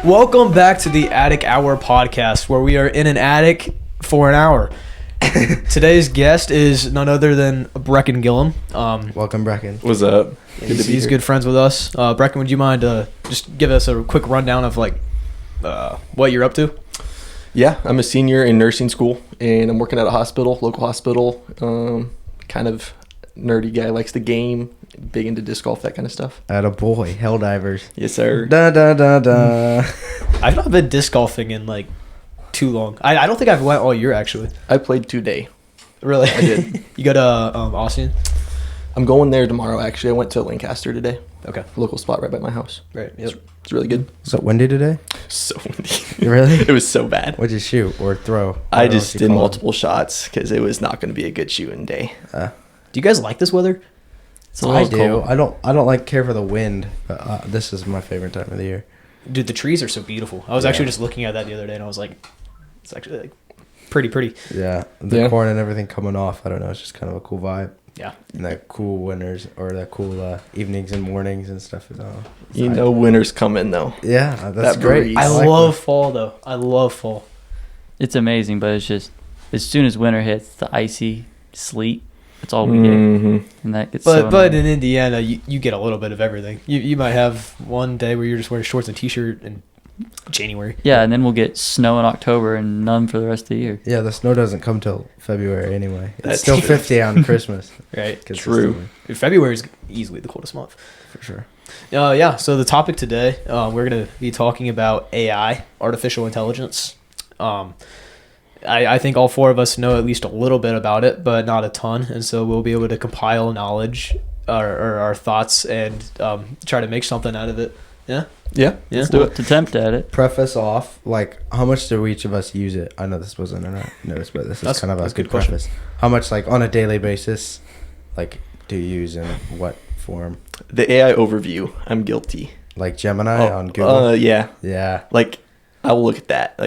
Welcome back to the Attic Hour podcast, where we are in an attic for an hour. Today's guest is none other than Brecken Gillum. Welcome, Brecken. What's up? He's good friends with us. Brecken, would you mind just give us a quick rundown of what you're up to? Yeah, I'm a senior in nursing school, and I'm working at a hospital, local hospital. Kind of nerdy guy, likes the game, big into disc golf, that kind of stuff. Attaboy, Helldivers. Yes, sir. Da da da da. I've not been disc golfing in too long. I don't think I've went all year actually. I played today. Really? I did. You go to Austin? I'm going there tomorrow, actually. I went to Lancaster today. Okay. Local spot right by my house. Right. Yep. It's really good. So windy today? So windy. Really? It was so bad. What'd you shoot or throw? I just did multiple shots because it was not going to be a good shooting day. Do you guys like this weather? I do. I don't care for the wind, but this is my favorite time of the year. Dude, the trees are so beautiful. I was actually just looking at that the other day, and I was like, it's actually pretty. Yeah, the corn and everything coming off. I don't know. It's just kind of a cool vibe. Yeah. And that cool winters or that cool evenings and mornings and stuff. Winter's coming though. Yeah, that's That great. breeze. I like love fall, though. I love fall. It's amazing, but it's just as soon as winter hits, the icy sleet. That's all we get, and that gets. But in Indiana, you get a little bit of everything. You might have one day where you're just wearing shorts and t-shirt in January. Yeah, and then we'll get snow in October and none for the rest of the year. Yeah, the snow doesn't come till February anyway. That's It's still true. 50 on Christmas. Right. True. February is easily the coldest month. For sure. Yeah. So the topic today, we're going to be talking about AI, artificial intelligence. I think all four of us know at least a little bit about it, but not a ton. And so we'll be able to compile knowledge or our thoughts and try to make something out of it. Yeah? Yeah, let's do it. To attempt at it. Preface off, how much do each of us use it? I know this wasn't a notice, but this is kind of a good preface. How much, on a daily basis, do you use in what form? The AI overview, I'm guilty. Like Gemini on Google? Yeah. Yeah. I will look at that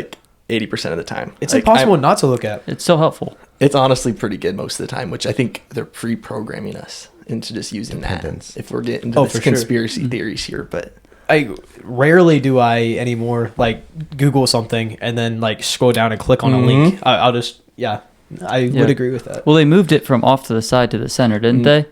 80% of the time. It's impossible not to look at. It's so helpful. It's honestly pretty good most of the time, which I think they're pre-programming us into just using Dependence. that. If we're getting into for conspiracy theories here, but I rarely do I anymore Google something and then scroll down and click on a link. I'll just I would agree with that. Well, they moved it from off to the side to the center, didn't they?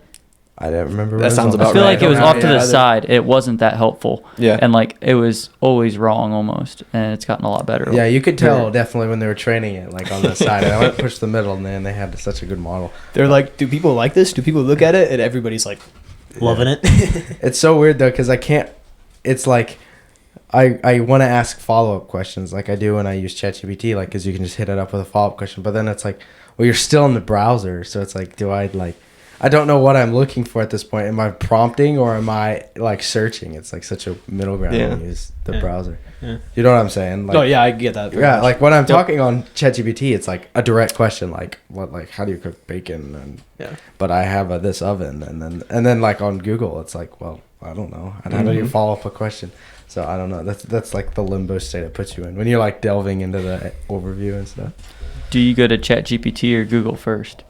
I don't remember. That sounds about I feel right. like it was off to the either. side. It wasn't that helpful. Yeah. And it was always wrong almost, and it's gotten a lot better. Yeah, you could tell definitely when they were training it, on the side. And I went to push the middle, and then they had such a good model. They're like, do people like this? Do people look at it? And everybody's loving it. It's so weird though, because I can't. It's I want to ask follow-up questions like I do when I use ChatGPT, because you can just hit it up with a follow-up question. But then it's well, you're still in the browser, so it's do I don't know what I'm looking for at this point. Am I prompting or am I searching? It's such a middle ground when you use the browser. Yeah. You know what I'm saying? Oh yeah, I get that. Yeah, when I'm talking on ChatGPT, it's a direct question, how do you cook bacon? And but I have this oven, and then on Google, it's well, I don't know. And how do you follow up a question? So I don't know. That's the limbo state it puts you in when you're delving into the overview and stuff. Do you go to ChatGPT or Google first?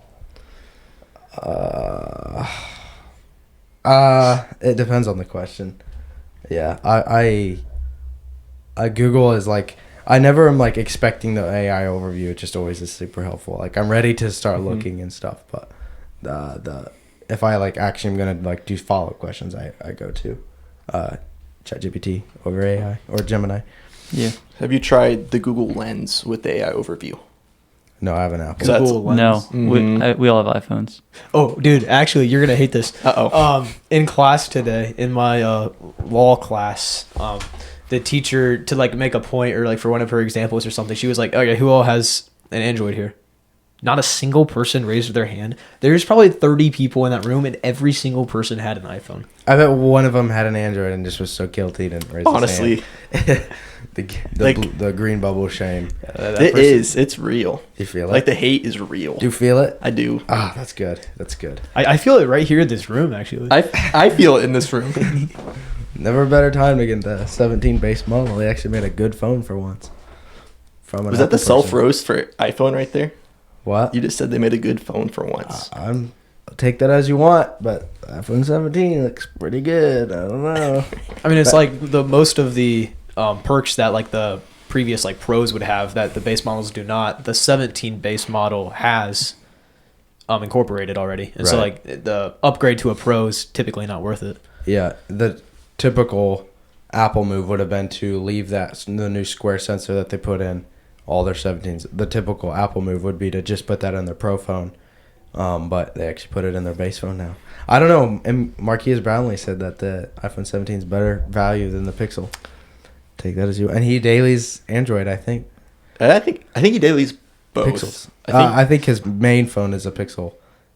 It depends on the question. Yeah, I Google is I never am expecting the AI overview. It just always is super helpful. I'm ready to start looking and stuff, but the if I actually am gonna do follow up questions, I go to ChatGPT over AI or Gemini. Yeah. have you tried the Google Lens with the AI overview? No, I have an Apple. Google Lens. No. We all have iPhones. Oh, dude, actually, you're gonna hate this. In class today, in my law class, the teacher to make a point or for one of her examples or something, she was like, "Okay, who all has an Android here?" Not a single person raised their hand. There's probably 30 people in that room, and every single person had an iPhone. I bet one of them had an Android and just was so guilty and raised Honestly, his hand. the green bubble shame. It's real. You feel it? The hate is real. Do you feel it? I do. Ah, that's good. That's good. I feel it right here in this room, actually. I feel it in this room. Never a better time to get the 17 base model. They actually made a good phone for once. Was that the self roast for iPhone right there? What? You just said they made a good phone for once. Take that as you want, but iPhone 17 looks pretty good. I don't know. I mean, it's the most of the perks that like the previous like Pros would have that the base models do not. The 17 base model has incorporated already, and so Right. like the upgrade to a Pro is typically not worth it. Yeah, the typical Apple move would have been to leave the new square sensor that they put in all their 17s. The typical Apple move would be to just put that in their Pro phone, but they actually put it in their base phone now. I don't know. And Marquise Brownlee said that the iPhone 17 is better value than the Pixel. Take that as you. And he dailies Android, I think. I think he dailies both. Pixels. I think his main phone is a Pixel,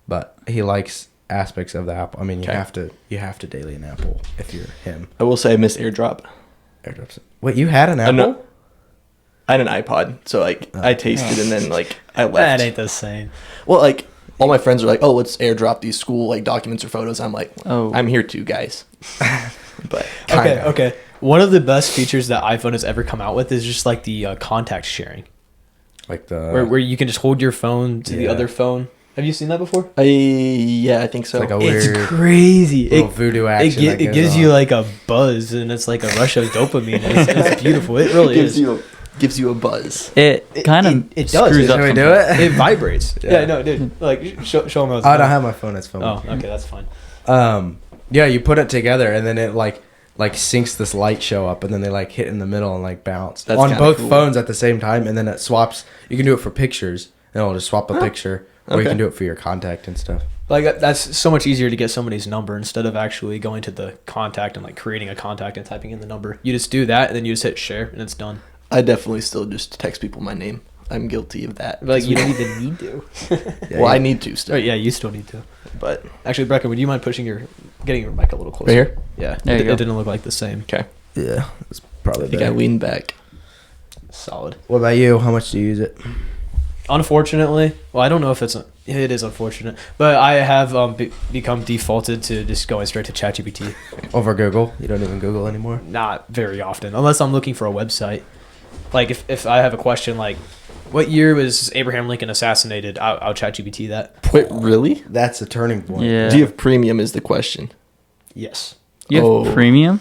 but he likes aspects of the Apple. I mean, you have to daily an Apple if you're him. I will say I miss AirDrop. AirDrops. Wait, you had an Apple? I had an iPod, so like I tasted and then like I left. That ain't the same. Well, like all my friends are like, "Oh, let's AirDrop these school like documents or photos." I'm like, Oh. I'm here too, guys." But Okay. One of the best features that iPhone has ever come out with is just like the contact sharing, Like the where you can just hold your phone to the Yeah. other phone. Have you seen that before? I think so. like a It's weird crazy. little voodoo action. that It goes gives on. you like a buzz, and it's like a rush of dopamine. It's beautiful. It really is. gives you a buzz. It kind of it does. screws Should up we some do things. it? It vibrates. Yeah. Yeah, no, dude. Like, show them how it's I don't done. have my phone. It's phone. Oh, okay, that's fine. Yeah, you put it together and then it like syncs this light show up and then they like hit in the middle and like bounce That's on kinda both cool. phones at the same time, and then it swaps. You can do it for pictures and it'll just swap a picture, or you Okay. can do it for your contact and stuff. Like, that's so much easier to get somebody's number instead of actually going to the contact and like creating a contact and typing in the number. You just do that and then you just hit share and it's done. I definitely still just text people my name. I'm guilty of that. Like, you don't even need to. Yeah, Well, I you- need to still. Oh, yeah, you still need to. But Actually, Brecca, would you mind getting your mic a little closer? right here. Yeah, There you go. it didn't look like the same. Okay. yeah, it's probably I think I better. leaned back. Solid. What about you? How much do you use it? Unfortunately, well, I don't know if it is unfortunate, but I have become defaulted to just going straight to ChatGPT. Over Google? You don't even Google anymore? Not very often, unless I'm looking for a website. Like if I have a question like, what year was Abraham Lincoln assassinated? I'll ChatGPT that. Wait, really? That's a turning point. Yeah. Do you have premium? Is the question. Yes. You have Oh. premium?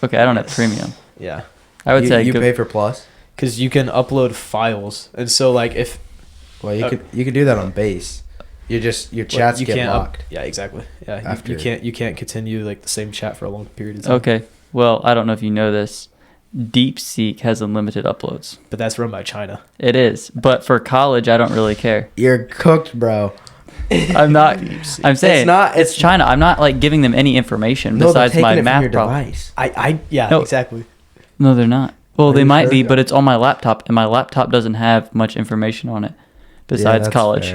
Okay, I don't have premium. Yeah. I would say you go- pay for Plus. Because you can upload files, and so like if Well, you could do that on base. Your chats you get can't locked. yeah, exactly. Yeah, After- you can't continue like the same chat for a long period of time. Okay. Well, I don't know if you know this. DeepSeek has unlimited uploads. But that's run by China. It is, but for college, I don't really care. You're cooked, bro. I'm not. I'm saying It's China. I'm not like giving them any information No, they're besides taking my it from math your problem. device. Yeah, No. exactly. No, they're not. Well, Are they you might sure? be, but it's on my laptop, and my laptop doesn't have much information on it besides that's college.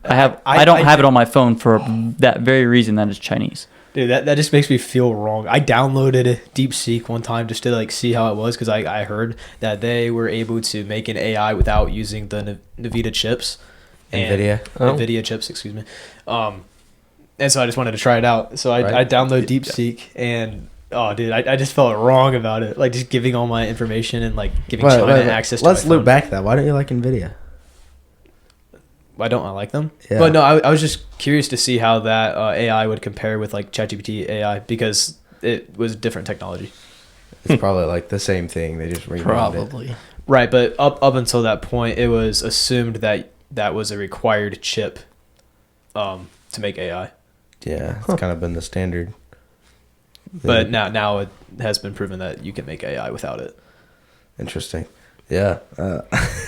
fair. I don't have it on my phone for that very reason that it's Chinese. Dude, that just makes me feel wrong. I downloaded DeepSeek one time just to like see how it was because I heard that they were able to make an AI without using the NVIDIA chips. NVIDIA? Oh. NVIDIA chips, excuse me. And so I just wanted to try it out. So I Right. downloaded DeepSeek and oh, dude, I just felt wrong about it. Like just giving all my information and like giving China access to Let's my loop phone. back to that. Why don't you like NVIDIA? Why don't I like them? Yeah. But no, I was just curious to see how that AI would compare with like ChatGPT AI because it was different technology. It's probably like the same thing. They just renamed it. Probably. Right, but up until that point, it was assumed that that was a required chip to make AI. Yeah, it's kind of been the standard. But now it has been proven that you can make AI without it. Interesting. Yeah.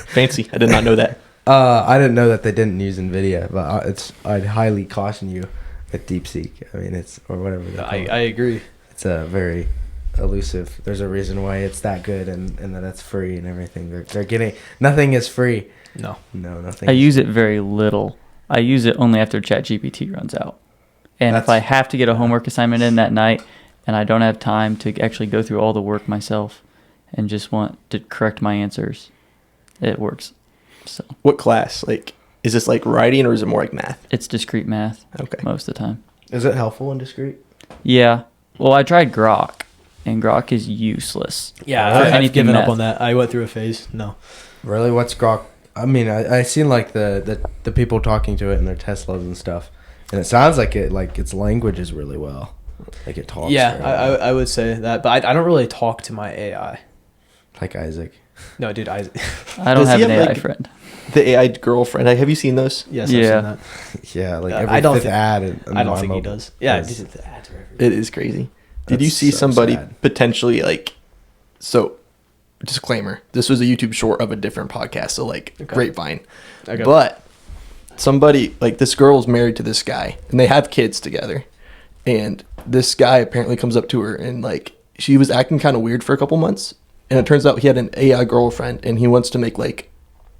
Fancy. I did not know that. I didn't know that they didn't use NVIDIA, but I'd highly caution you with DeepSeek. I mean, it's or whatever. They call I it. agree. It's a very elusive. There's a reason why it's that good and that it's free and everything. They're getting nothing is free. No. No, nothing. I is- use it very little. I use it only after ChatGPT runs out. And if I That's- have to get a homework assignment in that night and I don't have time to actually go through all the work myself and just want to correct my answers, it works. So What class? Like, is this like writing or is it more like math? it's discrete math Okay. most of the time. Is it helpful and discreet? Yeah. Well, I tried Grok, and Grok is useless. Yeah, For I've anything given up math. on that. I went through a phase. No. Really? What's Grok? I mean, I seen like the people talking to it in their Teslas and stuff, and it sounds like its language is really well, like it talks. Yeah, very well. I would say that, but I don't really talk to my AI. Like Isaac. No, dude, I don't Does have he an have, AI like- friend. The AI girlfriend. Have you seen those? yes, Yeah. I've seen that. Yeah, like I every don't fifth think- ad. I don't think he does. Yeah, dude, the ads are everywhere. It is crazy. Did you That's see so somebody sad. potentially like? So, disclaimer: this was a YouTube short of a different podcast, so like Okay. Grapevine. Okay. But somebody like this girl is married to this guy, and they have kids together. And this guy apparently comes up to her, and like she was acting kind of weird for a couple months, and it turns out he had an AI girlfriend, and he wants to make like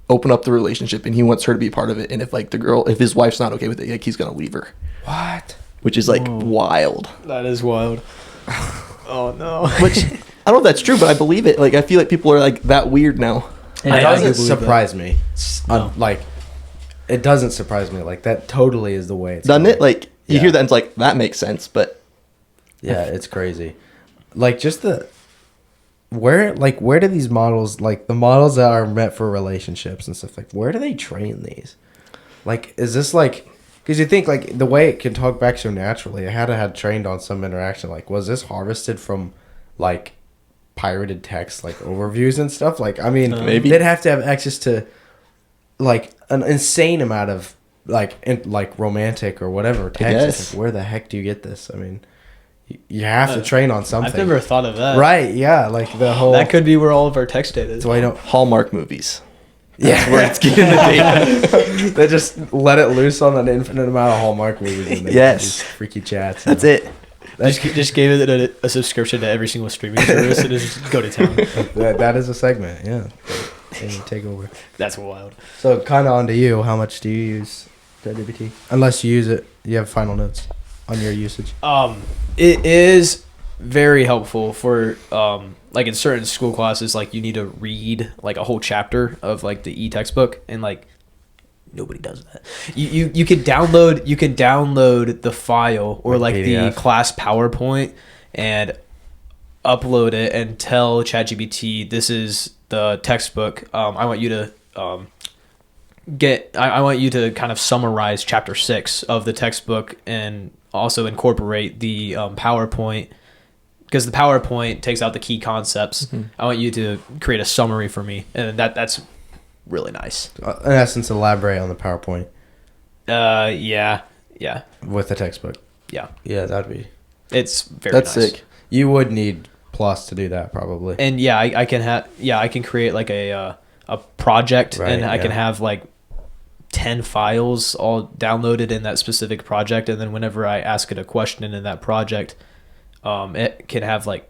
open up the relationship, and he wants her to be part of it. And if like if his wife's not okay with it, like he's gonna leave her, What? which is like wild. That is wild. Oh no. Which I don't know if that's true, but I believe it. Like I feel like people are like that weird now. It I doesn't do believe that. surprise me. No. Like, it doesn't surprise me. Like, that totally is the way it's Doesn't going. it? Like you Yeah. hear that and it's like that makes sense, but Yeah, it's crazy. Like, just where do these models, like the models that are meant for relationships and stuff, like where do they train these? Like, is this like, because you think like the way it can talk back so naturally, it had trained on some interaction. Like, was this harvested from like pirated text, like overviews and stuff? Like, I mean, Maybe. they'd have to have access to like an insane amount of like romantic or whatever text. It's guess. like, where the heck do you get this? I mean, you have to train on something. I've never thought of that. Right? Yeah, like the whole. That could be where all of our text data is. That's why you don't. Hallmark movies. Yeah, Where it's getting the data. they just let it loose on an infinite amount of Hallmark movies. And they Yes. these freaky chats. That's it. Just gave it a subscription to every single streaming service and just go to town. That is a segment. Yeah, they take over. That's wild. So kind of on to you. How much do you use ChatGPT? Unless you use it, you have final notes on your usage. It is very helpful for like in certain school classes, like you need to read like a whole chapter of like the e-textbook, and like nobody does that. You can download the file or like the PDF. class PowerPoint and upload it and tell ChatGPT, this is the textbook. I want you to I want you to kind of summarize chapter 6 of the textbook and also incorporate the PowerPoint, because the PowerPoint takes out the key concepts. I want you to create a summary for me, and that's really nice. In essence, elaborate on the PowerPoint Yeah, with the textbook. yeah. Yeah, that'd be. It's very That's nice. sick. You would need Plus to do that probably. And yeah, I can create like a project, Right, and I can yeah. have like 10 files all downloaded in that specific project, and then whenever I ask it a question in that project, it can have like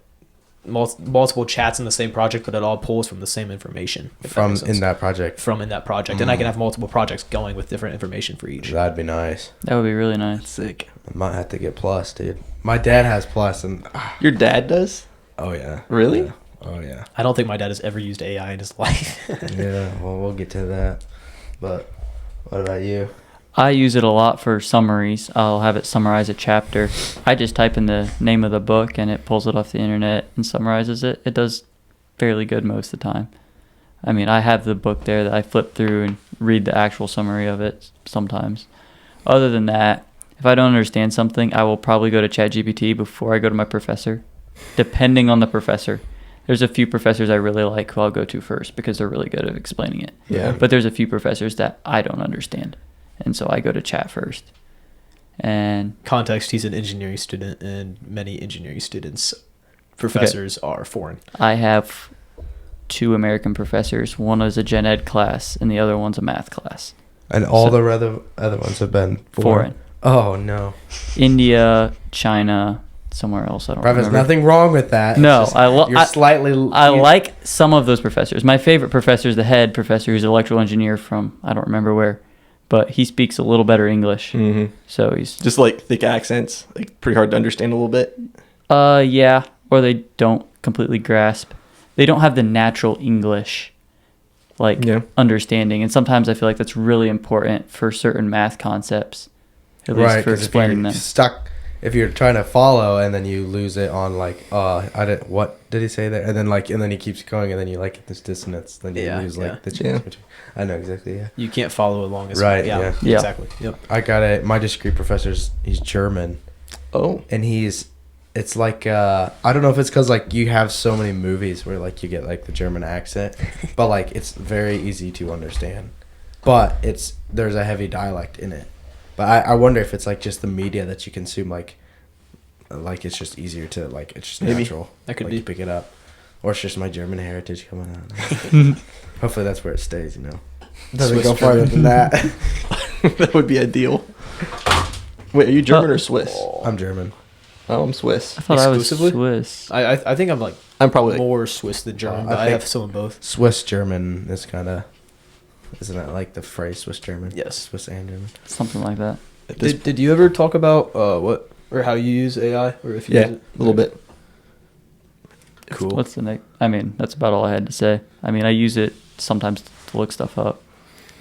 multiple chats in the same project, but it all pulls from the same information if that From makes sense. in that project. From in that project, and I can have multiple projects going with different information for each. That'd be nice. That would be really nice. Sick. I might have to get Plus, dude. My dad has Plus, and Your dad does? oh yeah. Really? Yeah. Oh yeah. I don't think my dad has ever used AI in his life. Yeah. Well, we'll get to that. But what about you? I use it a lot for summaries. I'll have it summarize a chapter. I just type in the name of the book and it pulls it off the internet and summarizes it. It does fairly good most of the time. I mean, I have the book there that I flip through and read the actual summary of it sometimes. Other than that, if I don't understand something, I will probably go to ChatGPT before I go to my professor, depending on the professor. There's a few professors I really like who I'll go to first because they're really good at explaining it. Yeah. But there's a few professors that I don't understand. And so I go to chat first. And Context: he's an engineering student, and many engineering students, professors are foreign. I have 2 American professors. One is a gen ed class and the other one's a math class. And all So- the other ones have been Foreign. Oh no. India, China, somewhere else. I don't Bruv, there's remember. nothing wrong with that. No, It's just I you're slightly. I like some of those professors. My favorite professor is the head professor, who's an electrical engineer from, I don't remember where, but he speaks a little better English. Mm-hmm. So he's, Just like thick accents, like pretty hard to understand a little bit. yeah, or they don't completely grasp. They don't have the natural English, like, Yeah. understanding. And sometimes I feel like that's really important for certain math concepts, at least Right, for 'cause explaining if you're them. stuck, if you're trying to follow and then you lose it on like, what did he say there? And then he keeps going, and then you like get this dissonance. Then you Yeah, lose yeah. like the Yeah. change between. I know exactly. Yeah. You can't follow along as Right, Yeah, yeah. exactly. Yep. I got my discrete professor's. He's German, Oh. and he's it's like I don't know if it's because like you have so many movies where like you get like the German accent, but like it's very easy to understand, but there's a heavy dialect in it. But I wonder if it's like just the media that you consume, like it's just easier to like it's just Maybe. natural. That could like, be. you pick it up, or it's just my German heritage coming out. Hopefully that's where it stays. You know, doesn't Swiss go farther than that. That would be ideal. Wait, are you German or Swiss? I'm German. Oh, I'm Swiss. I thought I was Exclusively? Swiss. I think I'm like I'm probably more Swiss than German, I but I think- have some of both. Swiss German is kind of, isn't that like the phrase Swiss German? Yes. Swiss and German. Something like that. at this, Did you ever talk about what or how you use AI or if you yeah, use it? a little bit. Cool. What's the next? I mean, that's about all I had to say. I mean, I use it sometimes to look stuff up.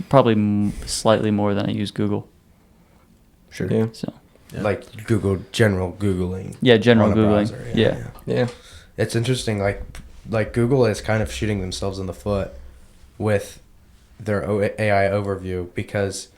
Probably slightly more than I use Google. Sure. Yeah, So Yeah. Like general Googling. yeah, general on a Googling. browser, Yeah. yeah. It's interesting, like Google is kind of shooting themselves in the foot with their AI overview because,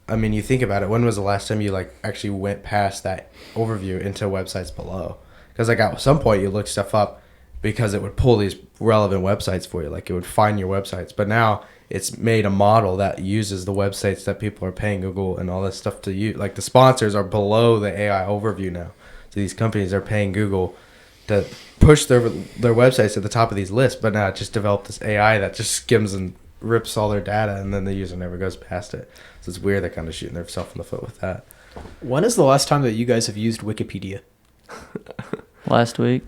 I mean, you think about it. When was the last time you like actually went past that overview into websites below? Because like at some point you look stuff up because it would pull these relevant websites for you. Like it would find your websites. But now it's made a model that uses the websites that people are paying Google and all this stuff to use. Like the sponsors are below the AI overview now. So these companies are paying Google to push their websites at the top of these lists, but now it just developed this AI that just skims and rips all their data, and then the user never goes past it. So it's weird. They're kind of shooting themselves in the foot with that. When is the last time that you guys have used Wikipedia? Last week,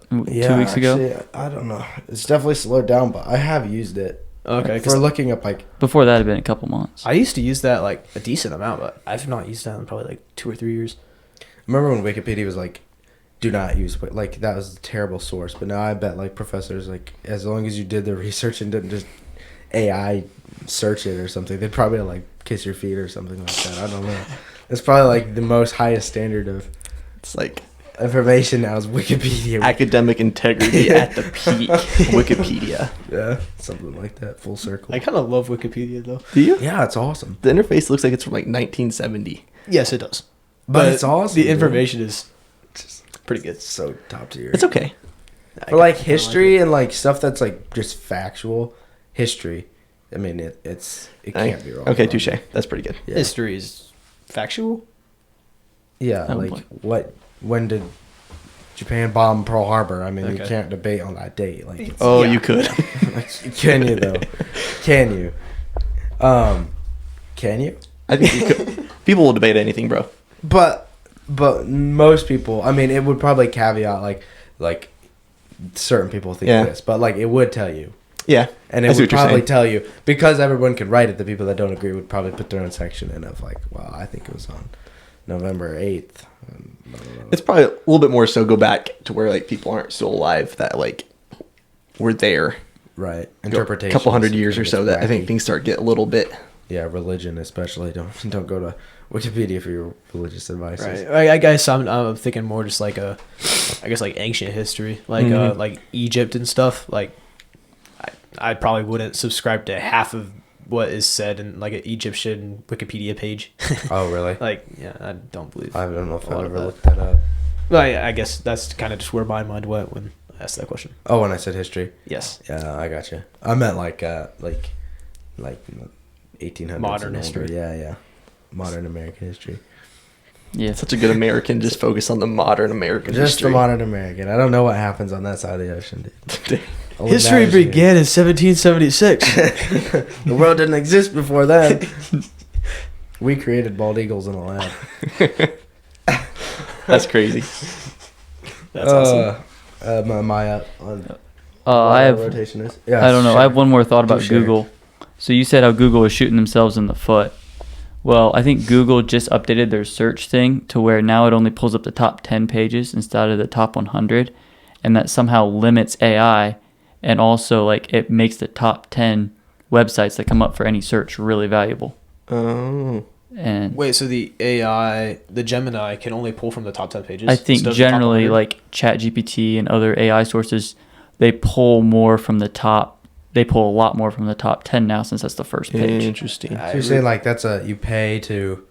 2 weeks ago. actually, I don't know. It's definitely slowed down, but I have used it. Okay, For looking up like Before that, had been a couple months. I used to use that like a decent amount, but I've not used that in probably like 2 or 3 years. remember when Wikipedia was like, do not use like that was a terrible source. But now I bet like professors like as long as you did the research and didn't just AI search it or something, they'd probably like kiss your feet or something like that. I don't know. It's probably like the most highest standard of It's like information now is Wikipedia. academic integrity at the peak. Wikipedia. Yeah, something like that. Full circle. I kind of love Wikipedia though. Do you? Yeah, it's awesome. The interface looks like it's from like 1970. Yes, it does. But it's awesome, The dude. information is pretty good. It's so top tier. It's okay. For like history and like stuff that's like just factual history. I mean, it can't be wrong. Okay, touche. That's pretty good. Yeah. History is factual. Yeah, Oh, like boy. when did Japan bomb Pearl Harbor? I mean, you Okay. can't debate on that date. Like, it's, Oh, Yeah. you could. can you though? Can you? Can you? I think you could. People will debate anything, bro. But most people, I mean, it would probably caveat like certain people think Yeah. this, but like it would tell you. Yeah. And I it see would what you're probably saying. tell you because everyone can write it. The people that don't agree would probably put their own section in of like, well, I think it was on November 8th. It's probably a little bit more so go back to where like people aren't still alive that like were there. Right. A Interpretation. couple hundred years or so that I think things start get a little bit. Yeah, religion especially. Don't go to Wikipedia for your religious advice. Right. I guess I'm thinking more just like I guess like ancient history, like Mhm. like Egypt and stuff. Like I probably wouldn't subscribe to half of what is said in like an Egyptian Wikipedia page. Oh, really? Like yeah, I don't believe. I don't know if a lot I've of ever that. looked that up. Well, I guess that's kind of just where my mind went when I asked that question. Oh, when I said history. Yes. Yeah, I got you. I meant like 1800s. Modern and older. history. Yeah. Modern American history. Yeah. Such a good American. Just focus on the modern American Just history. the modern American. I don't know what happens on that side of the ocean, dude. All that History matters is- began in 1776. The world didn't exist before then. We created bald eagles in a lab. That's crazy. That's awesome. Maya on I have. rotation is. Yeah, I don't know. sure. I have one more thought about share. Google. So you said how Google is shooting themselves in the foot. Well, I think Google just updated their search thing to where now it only pulls up the top 10 pages instead of the top 100, and that somehow limits AI, and also like it makes the top 10 websites that come up for any search really valuable. Oh. And Wait, so the AI, the Gemini, can only pull from the top 10 pages? I think instead of the top generally 100? like ChatGPT and other AI sources, they pull more from the top. They pull a lot more from the top 10 now since that's the first page. Interesting. So you're saying like that's you pay to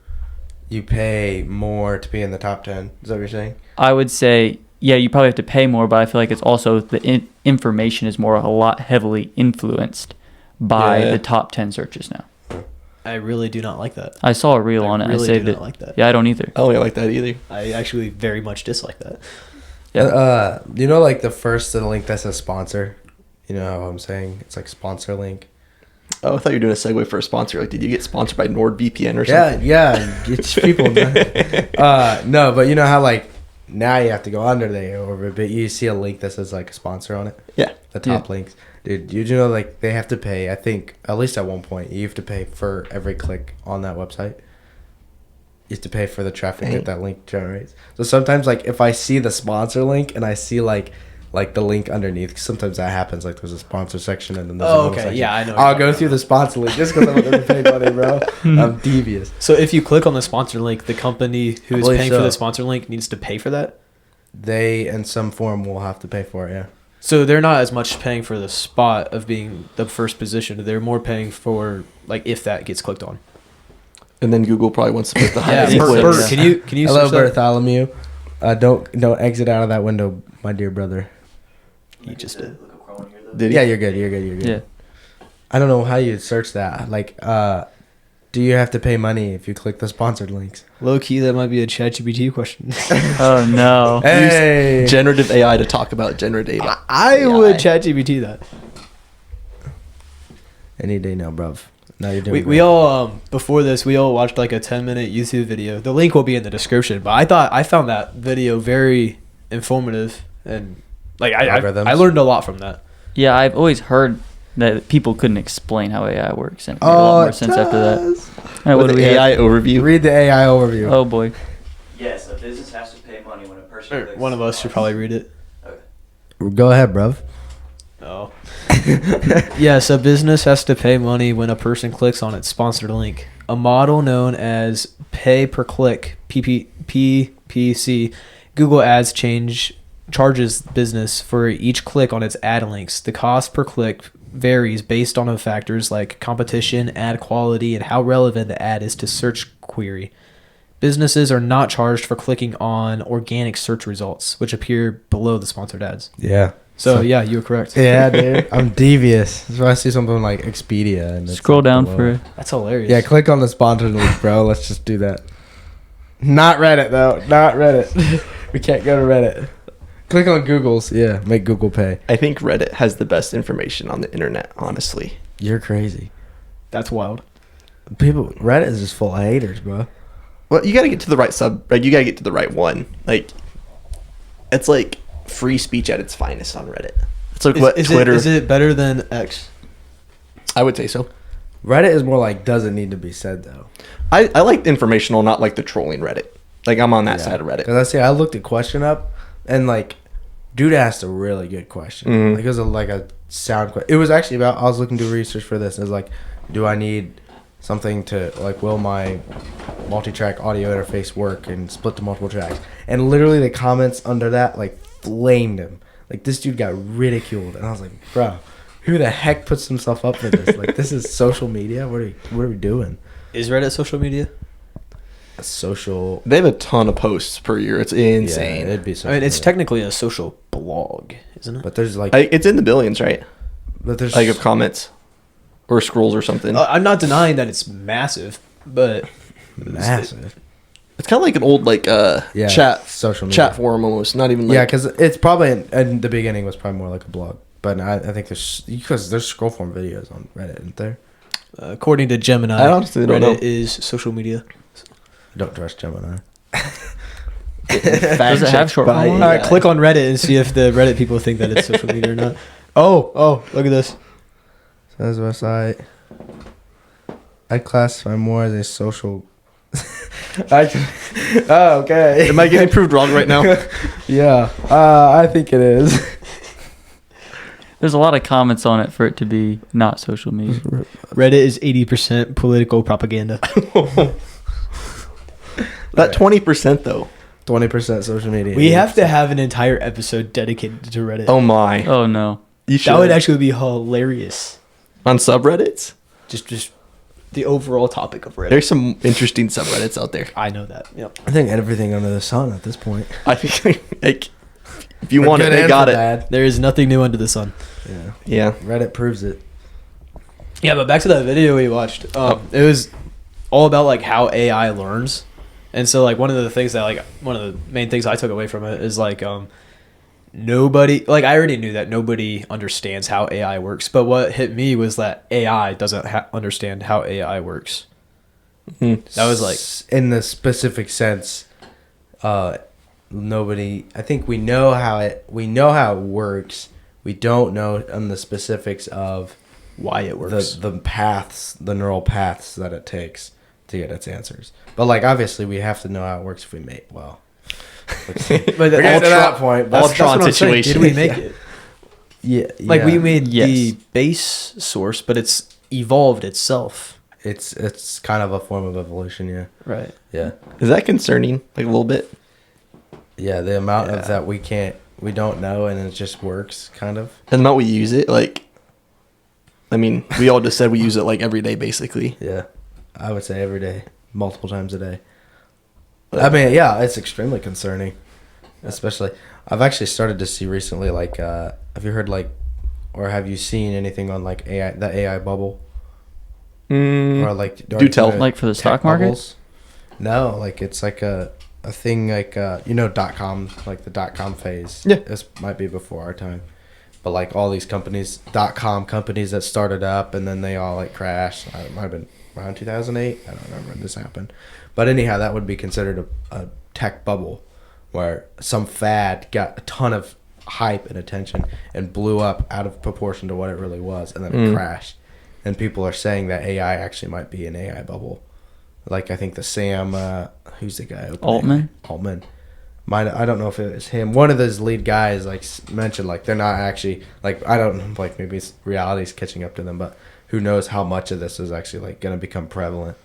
you pay more to be in the top 10. Is that what you're saying? I would say, yeah, you probably have to pay more, but I feel like it's also the information is a lot heavily influenced by the top 10 searches now. I really do not like that. I saw a reel on it. Really I saved do it. not like that. Yeah, I don't either. I don't like that either. I actually very much dislike that. Yeah. You know, like the first link that says sponsor. You know how I'm saying it's like sponsor link. Oh, I thought you were doing a segue for a sponsor. Like, did you get sponsored by NordVPN or something? Yeah. It's people. No, but you know how like now you have to go under the overview, but you see a link that says like a sponsor on it. Yeah. The top links. Dude, did you know like they have to pay, I think, at least at one point, you have to pay for every click on that website. You have to pay for the traffic that that link generates. So sometimes like if I see the sponsor link and I see like the link underneath, 'cause sometimes that happens, like there's a sponsor section and then there's another section. Yeah, I know. I'll go through the sponsor link just because I want them to pay money, bro. I'm devious. So if you click on the sponsor link, the company who is believe paying so. for the sponsor link needs to pay for that? They, in some form, will have to pay for it, yeah. So they're not as much paying for the spot of being the first position. They're more paying for like if that gets clicked on. And then Google probably wants to put the Yeah, highest Bert, clicks. can you Hello, search that? Bartholomew. Don't exit out of that window, my dear brother. You just did. Did he? Yeah, you're good. Yeah. I don't know how you'd search that. Like, do you have to pay money if you click the sponsored links? Low key, that might be a ChatGPT question. Oh, no. Hey! Generative AI to talk about generative AI. I would ChatGPT that. Any day now, bruv. Now you're doing We all before this we all watched like a 10-minute YouTube video. The link will be in the description. But I found that video very informative and like I learned a lot from that. Yeah, I've always heard that people couldn't explain how AI works, and it made a lot more sense after that. All right, what do we have? AI overview. Read the AI overview. Oh boy. Yes, a business has to pay money when a person. clicks One of us should probably read it. Go ahead, bruv. Oh. Yes, a business has to pay money when a person clicks on its sponsored link. A model known as pay per click. Google Ads charges business for each click on its ad links. The cost per click varies based on factors like competition, ad quality, and how relevant the ad is to search query. Businesses are not charged for clicking on organic search results, which appear below the sponsored ads. Yeah. So yeah, you were correct. Yeah, dude. I'm devious. So I see something like Expedia. And it's Scroll like down below. for it. That's hilarious. Yeah, click on the sponsored link, bro. Let's just do that. Not Reddit, though. Not Reddit. We can't go to Reddit. Click on Google's. Yeah, make Google pay. I think Reddit has the best information on the internet, honestly. You're crazy. That's wild. Reddit is just full of haters, bro. Well, you got to get to the right you got to get to the right one. Like, it's like free speech at its finest on Reddit. It's like what Twitter. Is it better than X? I would say so. Reddit is more like doesn't need to be said, though. I like the informational, not like the trolling Reddit. Like, I'm on that side of Reddit. Because I looked at Question Up, and like, dude asked a really good question. Mhm. Like, it was a sound question. It was actually about, I was looking to do research for this. It was like, do I need something to, like, will my multi-track audio interface work and split to multiple tracks? And literally the comments under that, like, flamed him. Like, this dude got ridiculed. And I was like, bro, who the heck puts himself up for this? Like, this is social media? What are we doing? Is Reddit social media? Social. They have a ton of posts per year. It's insane. Yeah, it'd be social I mean, it's media. technically a social blog, isn't it? But there's like, It's in the billions, right? but there's Like, of comments or scrolls or something. I'm not denying that it's massive, but massive. It's kind of like an old chat social media. chat forum almost. Not even like, Yeah, because it's probably in the beginning was probably more like a blog, but I think there's scroll form videos on Reddit, isn't there? according to Gemini, I honestly don't Reddit know. is social media. Don't trust Gemini. Does it have short form? All right, click on Reddit and see if the Reddit people think that it's social media or not. Oh, look at this. Says website. I classify more as a social. Okay. Am I getting proved wrong right now? Yeah, I think it is. There's a lot of comments on it for it to be not social media. Reddit is 80% political propaganda. That 20% though. 20% social media. We have to have an entire episode dedicated to Reddit. Oh my. Oh no. You should. that would actually be hilarious. On subreddits? Just the overall topic of Reddit. There's some interesting subreddits out there. I know that. Yep. I think everything under the sun at this point. I think like if you For want it, good they and got for it. bad. There is nothing new under the sun. Yeah. Yeah. Reddit proves it. Yeah, but back to that video we watched. It was all about like how AI learns, and so like one of the main things I took away from it is like nobody, like I already knew that nobody understands how AI works, but what hit me was that AI doesn't understand how AI works. Mhm. That was like in the specific sense, nobody. I think we know how it works. We don't know on the specifics of why it works. the paths, the neural paths that it takes to get its answers. But like obviously we have to know how it works if we make well. But We're getting to that point. But Ultron what I'm saying. situation. Did we make it? yeah, Like we yeah. made Yes. the base source, but it's evolved itself. It's kind of a form of evolution. Yeah, Right. yeah, Is that concerning? Like a little bit? yeah. The amount Yeah. of that we don't know, and it just works kind of. And not we use it like. I mean, we all just said we use it like every day, basically. Yeah, I would say every day, multiple times a day. I mean, yeah, it's extremely concerning. Especially, I've actually started to see recently, like, have you heard, like, or have you seen anything on, like, AI, the AI bubble? Or, like, do tell. Like for the tech stock market? bubbles? No, like, it's like a thing, like, .com, like the .com phase. Yeah. This might be before our time. But, like, all these companies, .com companies that started up, and then they all, like, crashed. It might have been around 2008. I don't remember when this happened. But anyhow, that would be considered a tech bubble where some fad got a ton of hype and attention and blew up out of proportion to what it really was, and then it crashed. And people are saying that AI actually might be an AI bubble. Like, I think the Sam, who's the guy? Altman. I don't know if it was him. One of those lead guys, like, mentioned, like, they're not actually, like, I don't know, like, maybe reality's catching up to them, but who knows how much of this is actually, like, going to become prevalent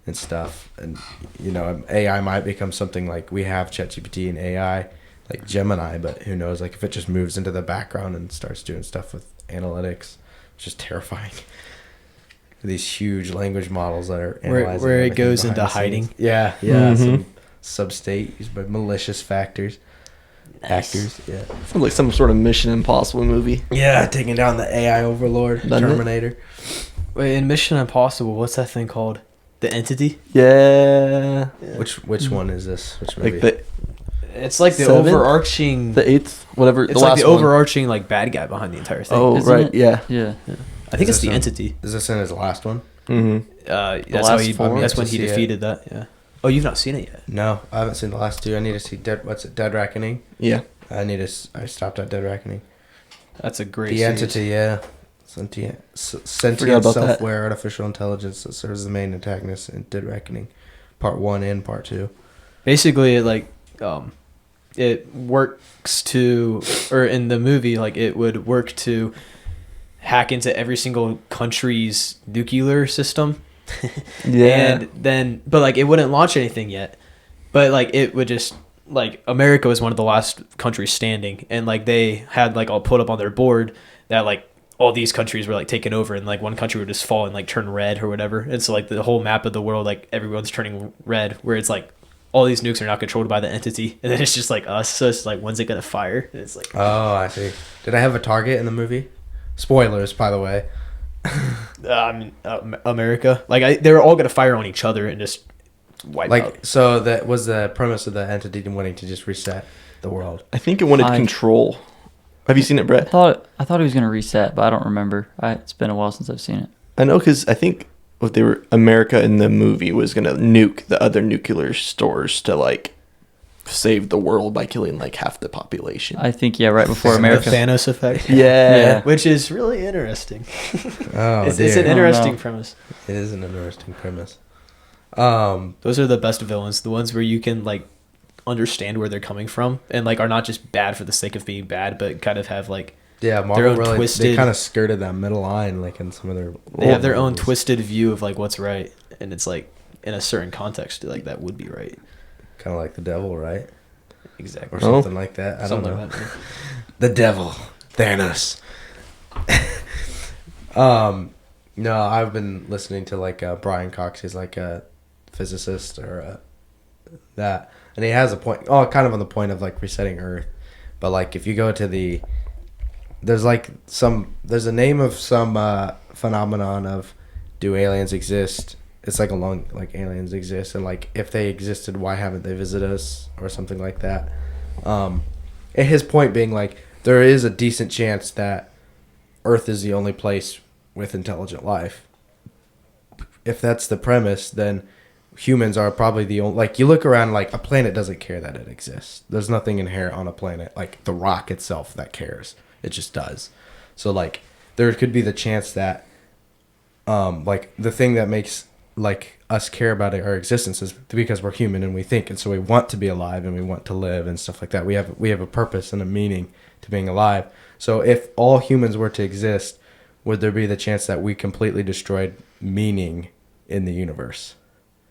and stuff. And, you know, AI might become something like we have ChatGPT and AI, like Gemini, but who knows, like, if it just moves into the background and starts doing stuff with analytics, it's just terrifying. These huge language models that are analyzing where it everything goes behind into the scenes. hiding. Yeah, Mhm. some sub-state used by malicious actors. Yeah. Sounds like some sort of Mission Impossible movie. Yeah, taking down the AI overlord, Doesn't it? Terminator. Wait, in Mission Impossible, what's that thing called? The Entity? Yeah. Which one is this? Which movie? Like the It's like the Seventh? overarching. the eighth, whatever. It's the like last the one. overarching like bad guy behind the entire thing. Oh, Isn't right. it? Yeah. Yeah. I think Is it's the this Entity. Is this in his last one? Mm-hmm. That's how last he. four? That's when To he see it. defeated that. Yeah. Oh, you've not seen it yet. No, I haven't seen the last two. I need to see Dead Reckoning. Yeah. I stopped at Dead Reckoning. That's a great. The series. Entity, yeah. Sentient Forgot about that. software, artificial intelligence that serves as the main antagonist in Dead Reckoning, Part 1 and Part 2. Basically, it works to, or in the movie, like it would work to hack into every single country's nuclear system. Yeah. And then, but like it wouldn't launch anything yet. But like it would just, like America was one of the last countries standing, and like they had like all put up on their board that like all these countries were like taken over, and like one country would just fall and like turn red or whatever. And so like the whole map of the world, like everyone's turning red, where it's like all these nukes are now controlled by the Entity, and then it's just like us. So it's like, when's it gonna fire? And it's like, Oh, I see. Did I have a target in the movie? Spoilers, by the way. America, like they were all gonna fire on each other and just wipe out. Like, so that was the premise of the Entity wanting to just reset the world. I think it wanted control. Have you seen it, Brett? I thought he was gonna reset, but I don't remember. It's been a while since I've seen it. I know because I think what they were America in the movie was gonna nuke the other nuclear stores to like save the world by killing like half the population. I think right before The America. Thanos effect. yeah. Which is really interesting. Oh, It's dear. an interesting no. premise. It is an interesting premise. Those are the best villains, the ones where you can like understand where they're coming from and like are not just bad for the sake of being bad, but kind of have like Yeah, their Marvel own really, they twisted. kind of skirted that middle line, like in some of their. They have their own movies. twisted view of like what's right, and it's like in a certain context, like that would be right. Kind of like the devil, right? Exactly. Or something like that. I don't Something know. like that. The devil, Thanos. No, I've been listening to like Brian Cox. He's like a physicist or that, and he has a point. Oh, kind of on the point of like resetting Earth, but like if you go to there's a name of some phenomenon of do aliens exist? It's like along like aliens exist, and like if they existed, why haven't they visited us or something like that? And his point being like there is a decent chance that Earth is the only place with intelligent life. If that's the premise, then humans are probably the only, like you look around, like a planet doesn't care that it exists. There's nothing inherent on a planet like the rock itself that cares. It just does. So like there could be the chance that like the thing that makes like us care about our existence is because we're human and we think, and so we want to be alive and we want to live and stuff like that. We have a purpose and a meaning to being alive. So if all humans were to exist, would there be the chance that we completely destroyed meaning in the universe?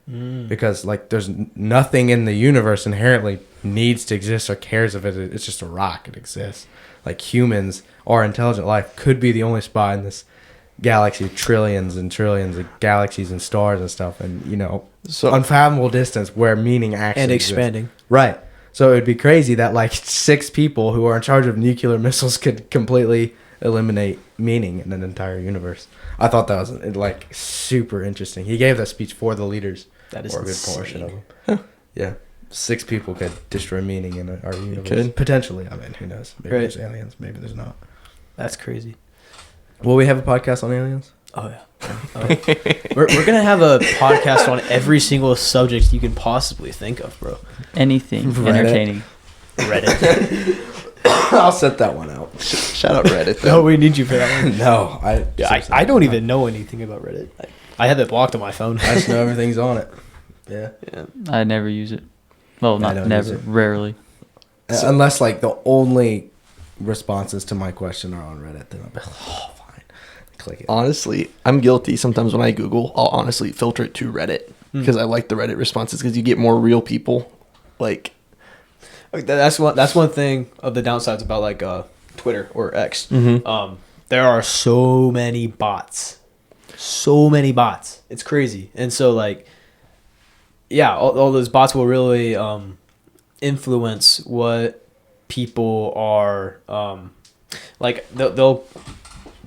Because like there's nothing in the universe inherently needs to exist or cares of it. It's just a rock. It exists. Like humans or intelligent life could be the only spot in this galaxy, trillions and trillions of galaxies and stars and stuff, and so unfathomable distance where meaning actually and exists. expanding. Right. So it would be crazy that like 6 people who are in charge of nuclear missiles could completely eliminate meaning in an entire universe. I thought that was like super interesting. He gave that speech for the leaders. That is or a good insane. portion of them. Yeah. 6 people could destroy meaning in our universe. Could. Potentially. I mean, who knows? Maybe Right. there's aliens. Maybe there's not. That's crazy. Will we have a podcast on aliens? Oh yeah. We're gonna have a podcast on every single subject you can possibly think of, bro. Anything Reddit. entertaining. Reddit. I'll set that one out. Shout out Reddit. No, we need you for that one. No, I don't even know anything about Reddit. I have it blocked on my phone. I just know everything's on it. Yeah. Yeah. I never use it. Well, I not don't never, use it. rarely. Unless like the only responses to my question are on Reddit, then I'll be like, oh, fine. Click it. Honestly, I'm guilty. Sometimes when I Google, I'll honestly filter it to Reddit because I like the Reddit responses because you get more real people. Like, That's one thing of the downsides about like Twitter or X. There are so many bots. It's crazy. And so like, yeah, all those bots will really influence what people are like. They'll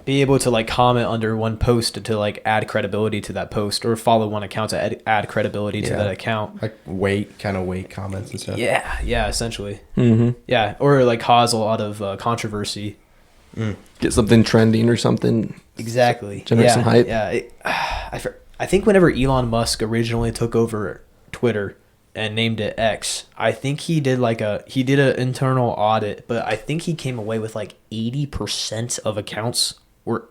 be able to like comment under one post to like add credibility to that post, or follow one account to add credibility to that account. Like weight comments and stuff. Yeah, essentially. Yeah, or like cause a lot of controversy. get something trending or something. Exactly. Generate some hype. Yeah. I think whenever Elon Musk originally took over Twitter and named it X, I think he did an internal audit, but I think he came away with like 80% of accounts were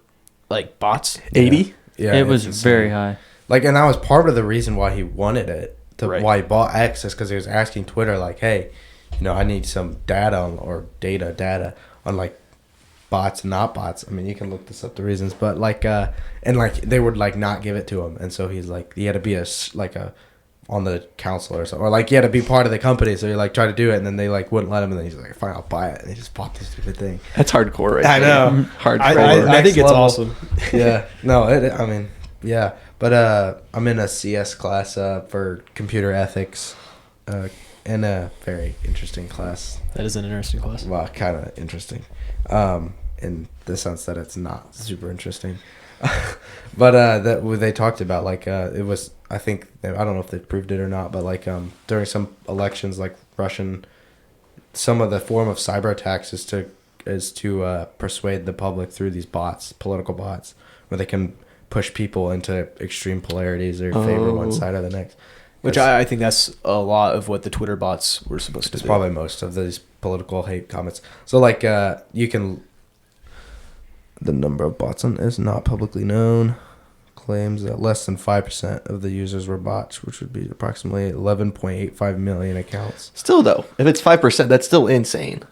like bots. 80? Yeah. It was it's very insane. high. Like, and that was part of the reason why he wanted it. Right. Why he bought X is because he was asking Twitter, like, hey, I need some data on like bots and not bots. I mean, you can look this up, the reasons, but like, and like they would like not give it to him, and so he's like, he had to be on the council or something, or like he had to be part of the company, so he like tried to do it, and then they like wouldn't let him, and then he's like, fine, I'll buy it, and he just bought this stupid thing. That's hardcore, right? I there. know. Hardcore. I think it's level. awesome. Yeah, no, I mean, yeah, but I'm in a CS class for computer ethics, in a very interesting class. That is an interesting class. Well, kind of interesting, in the sense that it's not super interesting. But that they talked about, like, it was, I think, I don't know if they proved it or not, but like during some elections, like some of the form of cyber attacks is to persuade the public through these bots, political bots, where they can push people into extreme polarities or favor one side or the next. Which I think that's a lot of what the Twitter bots were supposed to It's do. probably most of these political hate comments. So like you can. The number of bots is not publicly known. Claims that less than 5% of the users were bots, which would be approximately 11.85 million accounts. Still, though, if it's 5%, that's still insane.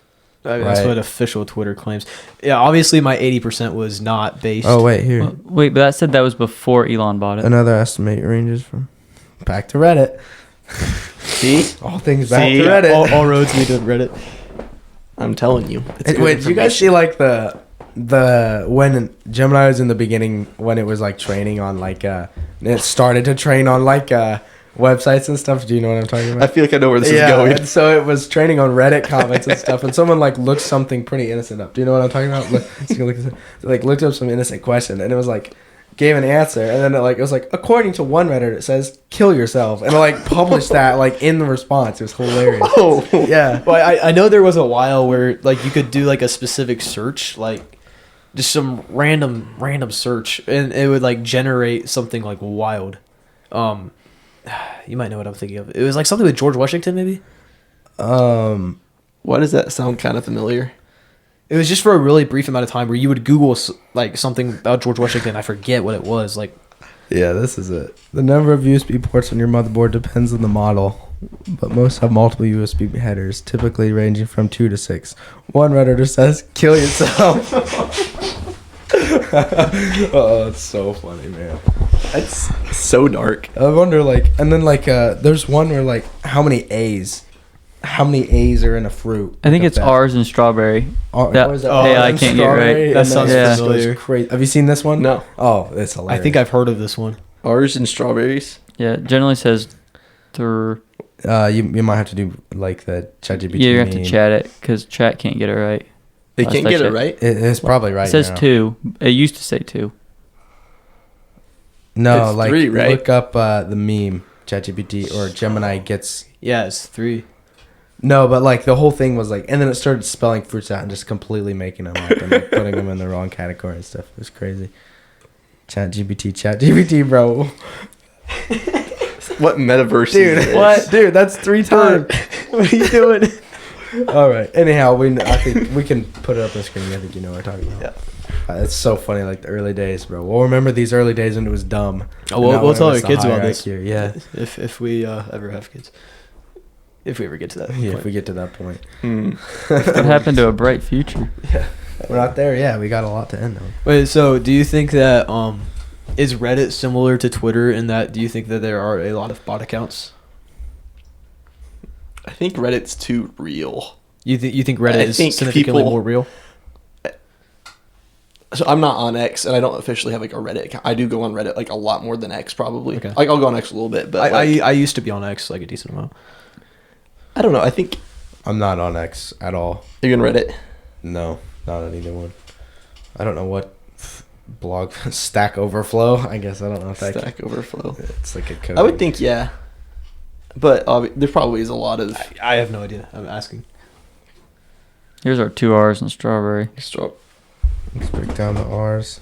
I mean, that's Right. what official Twitter claims. Yeah, obviously my 80% was not based. Oh wait, here Well, wait, but that said that was before Elon bought it. another estimate ranges from back to Reddit. See? All things back See, to Reddit. all roads lead to Reddit. I'm telling you. It's Hey, good wait, did you guys information. see like the when Gemini was in the beginning, when it was like training on like it started to train on like websites and stuff. Do you know what I'm talking about? I feel like I know where this is going. And so it was training on Reddit comments and stuff, and someone like looked something pretty innocent up. Do you know what I'm talking about? Looked up some innocent question, and it was like gave an answer, and then it was like according to one Reddit, it says kill yourself, and it like published that like in the response. It was hilarious. Oh Yeah. Well, I know there was a while where like you could do like a specific search, like just some random search, and it would like generate something like wild. You might know what I'm thinking of. It was like something with George Washington, maybe. Why does that sound kind of familiar? It was just for a really brief amount of time where you would Google like something about George Washington. I forget what it was. Like, Yeah, this is it. The number of USB ports on your motherboard depends on the model, but most have multiple USB headers, typically ranging from 2 to 6. One Redditor says, kill yourself. Oh, it's so funny, man. That's so dark. I wonder, like, and then, like, there's one where, like, how many A's are in a fruit? I think Look it's up that. R's and strawberry. What is that? AI can't get right. That sounds familiar. Crazy. Have you seen this one? No. Oh, it's hilarious. I think I've heard of this one. Ours and strawberries. Yeah, it generally says You might have to do, like, the ChatGPT. you have to meme. chat it because chat can't get it right. They Last can't I get it checked. right. It's probably right It says now. 2. It used to say 2. No, It's like 3, right? look up the meme ChatGPT or Gemini gets. Yeah, it's 3. No, but like the whole thing was like, and then it started spelling fruits out and just completely making them up and like, putting them in the wrong category and stuff. It was crazy. ChatGPT, bro. What metaverse Dude, is this? what? Dude, that's 3 times. What are you doing? All right. Anyhow, I think we can put it up on the screen. I think you know what I'm talking about. Yeah. It's so funny, like the early days, bro. We'll remember these early days when it was dumb. Oh, we'll And now tell when our it's kids the about higher this. IQ. Yeah. If we ever have kids. If we ever get to that Yeah, point. if we get to that point. What happened to a bright future? We're not there. Yeah, we got a lot to end on. Wait, so do you think that is Reddit similar to Twitter in that do you think that there are a lot of bot accounts? I think Reddit's too real. You think Reddit I is think significantly people- more real? So I'm not on X, and I don't officially have like a Reddit account. I do go on Reddit like a lot more than X, probably. Okay. Like I'll go on X a little bit, but I used to be on X like a decent amount. I don't know. I think I'm not on X at all. you're on Reddit. No, not on either one. I don't know what blog Stack Overflow. I guess I don't know if that. Stack Overflow. It's like a code. I would think yeah, but there probably is a lot of I have no idea. I'm asking. Here's our 2 R's and strawberry. Let's break down the R's.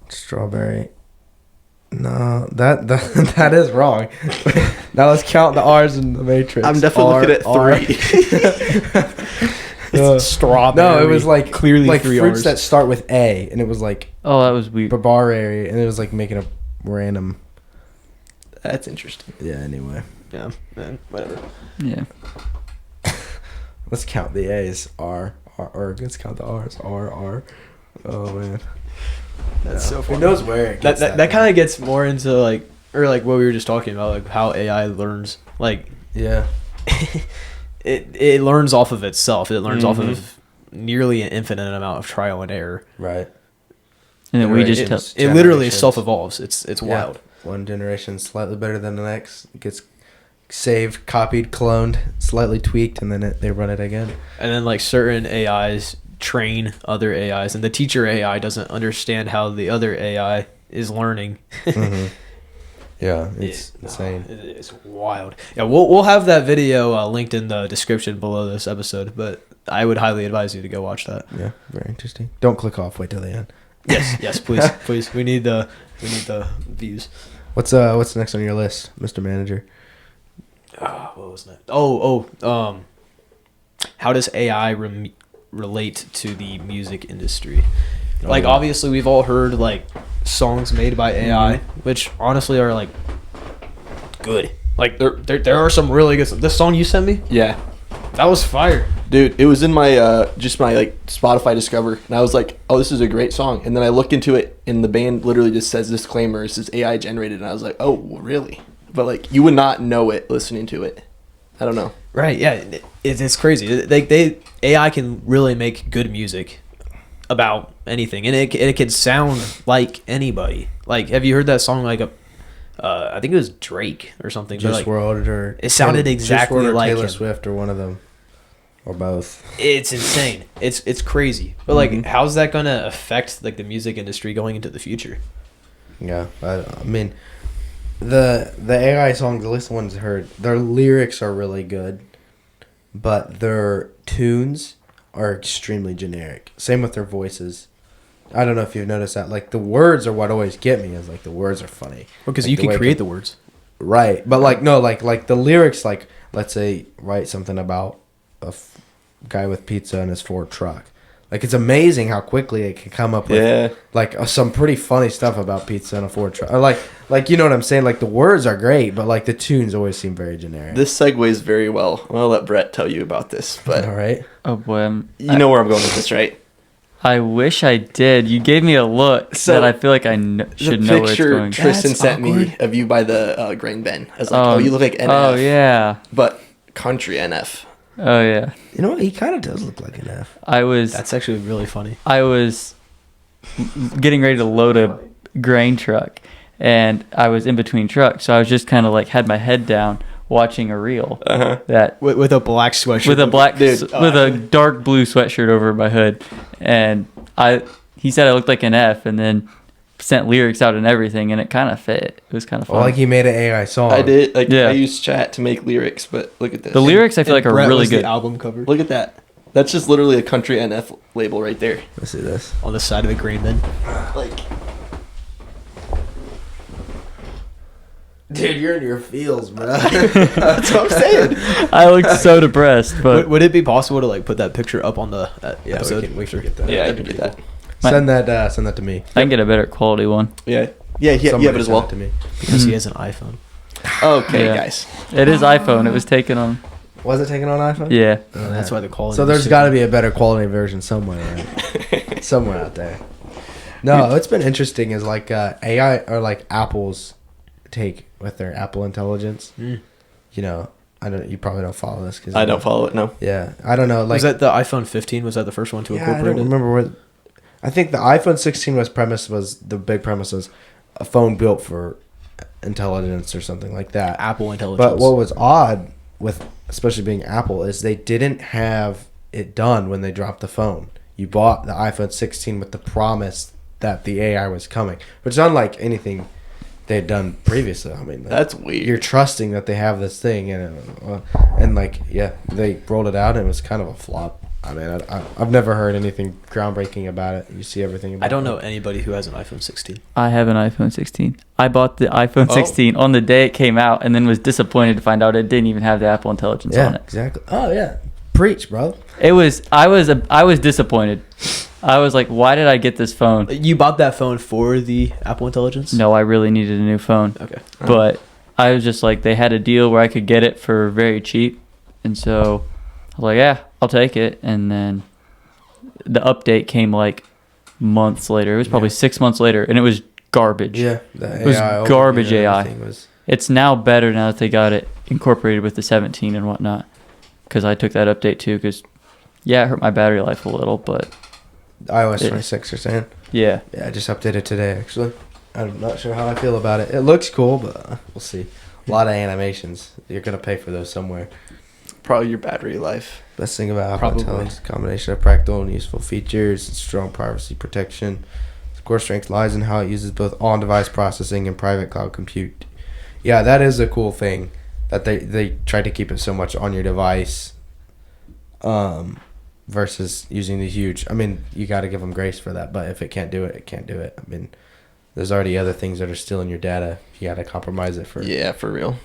Strawberry. No, that that is wrong. Now let's count the R's in the matrix. I'm definitely looking at 3. Strawberry. No, it was like clearly like 3 fruits R's. that start with A, and it was like Oh, that was weird. barberry, and it was like making a random. That's interesting. Yeah. Anyway, Yeah, man, whatever. Yeah. let's count the A's. R, or let's count the R's. R. Oh man, That's so Who funny. knows where it gets That kind of gets more into like what we were just talking about, like how AI learns. Like yeah. it learns off of itself. It learns off Mhm. of nearly an infinite amount of trial and error. Right. And then we Right, just it tell. is. It literally Generations. self evolves. It's Yeah. wild. One generation slightly better than the next. It gets saved, copied, cloned, slightly tweaked, and then they run it again. And then like certain AIs train other AIs, and the teacher AI doesn't understand how the other AI is learning. Mhm. Yeah, it's It- insane. It's wild. Yeah, we'll have that video linked in the description below this episode, but I would highly advise you to go watch that. Yeah, very interesting. Don't click off. Wait till the end. Yes, please, please. We need the views. What's next on your list, Mr. Manager? What was that? How does AI relate to the music industry? Like, yeah. obviously, we've all heard like songs made by AI, which honestly are like good. Like, there are some really good. This song you sent me, Yeah, that was fire. dude, it was in my just my like Spotify Discover, and I was like, oh, this is a great song. And then I looked into it, and the band literally just says disclaimer, this is AI generated, and I was like, oh, really? But like, you would not know it listening to it. I don't know. Right? Yeah, it's crazy. They AI can really make good music about anything, and it could sound like anybody. Like, have you heard that song? Like I think it was Drake or something. Juice like, WRLD or it sounded exactly Juice WRLD or like Taylor him. Swift or one of them, or both. It's insane. It's crazy. But like, how's that gonna affect like the music industry going into the future? Yeah, I mean, the AI songs, at least the ones I heard, their lyrics are really good, but their tunes are extremely generic. Same with their voices. I don't know if you've noticed that. Like, the words are what always get me. Is like the words are funny. Because like, you can create the words. Right, but like no, like the lyrics. Like, let's say write something about a guy with pizza in his Ford truck. Like, it's amazing how quickly it can come up with like some pretty funny stuff about pizza in a Ford truck. Or like you know what I'm saying? Like, the words are great, but like the tunes always seem very generic. This segues very well. I'll let Brett tell you about this, but all right. Oh boy, you know where I'm going with this, right? I wish I did. You gave me a look So, that I feel like I should know where it's picture going. Tristan That's sent me awkward. of you by the grain bin. I was like, oh, you look like NF. Oh yeah. But country NF. Oh yeah. You know what? He kind of does look like an F. That's actually really funny. I was getting ready to load a grain truck, and I was in between trucks, so I was just kind of like had my head down watching a reel that With a black sweatshirt. with a black Dude. with a dark blue sweatshirt over my hood, and he said I looked like an F, and then sent lyrics out and everything, and it kind of fit. It was kind of fun. Well, like he made an AI song. I did. Like, Yeah. I used chat to make lyrics, but look at this. the lyrics I feel like are Brett really was good. The album cover Look at that. That's just literally a country NF label right there. Let's see this. on the side of a grain bin. Like, Dude, you're in your feels, bro. that's what I'm saying. I looked so depressed, but Would it be possible to like put that picture up on the Yeah, episode? we can get that. Yeah, I That'd can be do that. Send that to me. I can get a better quality one. Yeah. Yeah, you have Somebody it as send well. to me. Because he has an iPhone. Okay, Yeah. guys. It is iPhone. It was taken on. Was it taken on iPhone? Yeah. And that's why the quality. So was there's so got to good. be a better quality version somewhere, right? Somewhere out there. No, what's been interesting is like AI or like Apple's take with their Apple Intelligence. Mm. You know, you probably don't follow this because I don't follow it, no. Yeah, I don't know. Like, Was that the iPhone 15? Was that the first one to yeah, I incorporate don't it? remember what. I think the iPhone 16 the big premise was a phone built for intelligence or something like that. Apple Intelligence. But what was odd with, especially being Apple, is they didn't have it done when they dropped the phone. You bought the iPhone 16 with the promise that the AI was coming, which is unlike anything they had done previously. I mean, That's weird. you're trusting that they have this thing, and like, yeah, they rolled it out and it was kind of a flop. I mean, I've never heard anything groundbreaking about it. You see everything about I don't it. know anybody who has an iPhone 16. I have an iPhone 16. I bought the iPhone Oh. 16 on the day it came out, and then was disappointed to find out it didn't even have the Apple Intelligence on Yeah, it. exactly. Oh, yeah. Preach, bro. I was disappointed. I was like, why did I get this phone? You bought that phone for the Apple Intelligence? No, I really needed a new phone. Okay. But I was just like, they had a deal where I could get it for very cheap, and so I was like, yeah, I'll take it. And then the update came like months later. It was probably 6 months later, and it was garbage. Yeah. The It was AI garbage overview and AI. everything was- It's now better now that they got it incorporated with the 17 and whatnot. Because I took that update too. Because yeah, it hurt my battery life a little, but iOS It- 26 you're saying? yeah. Yeah, I just updated today, actually. I'm not sure how I feel about it. It looks cool, but we'll see. A lot of animations. You're going to pay for those somewhere. Probably your battery life. Best thing about Apple Probably. Intelligence, combination of practical and useful features, and strong privacy protection. Its core strength lies in how it uses both on-device processing and private cloud compute. Yeah, that is a cool thing, that they try to keep it so much on your device versus using the huge... I mean, you got to give them grace for that, but if it can't do it, it can't do it. I mean, there's already other things that are stealing your data. You got to compromise it for... Yeah, for real.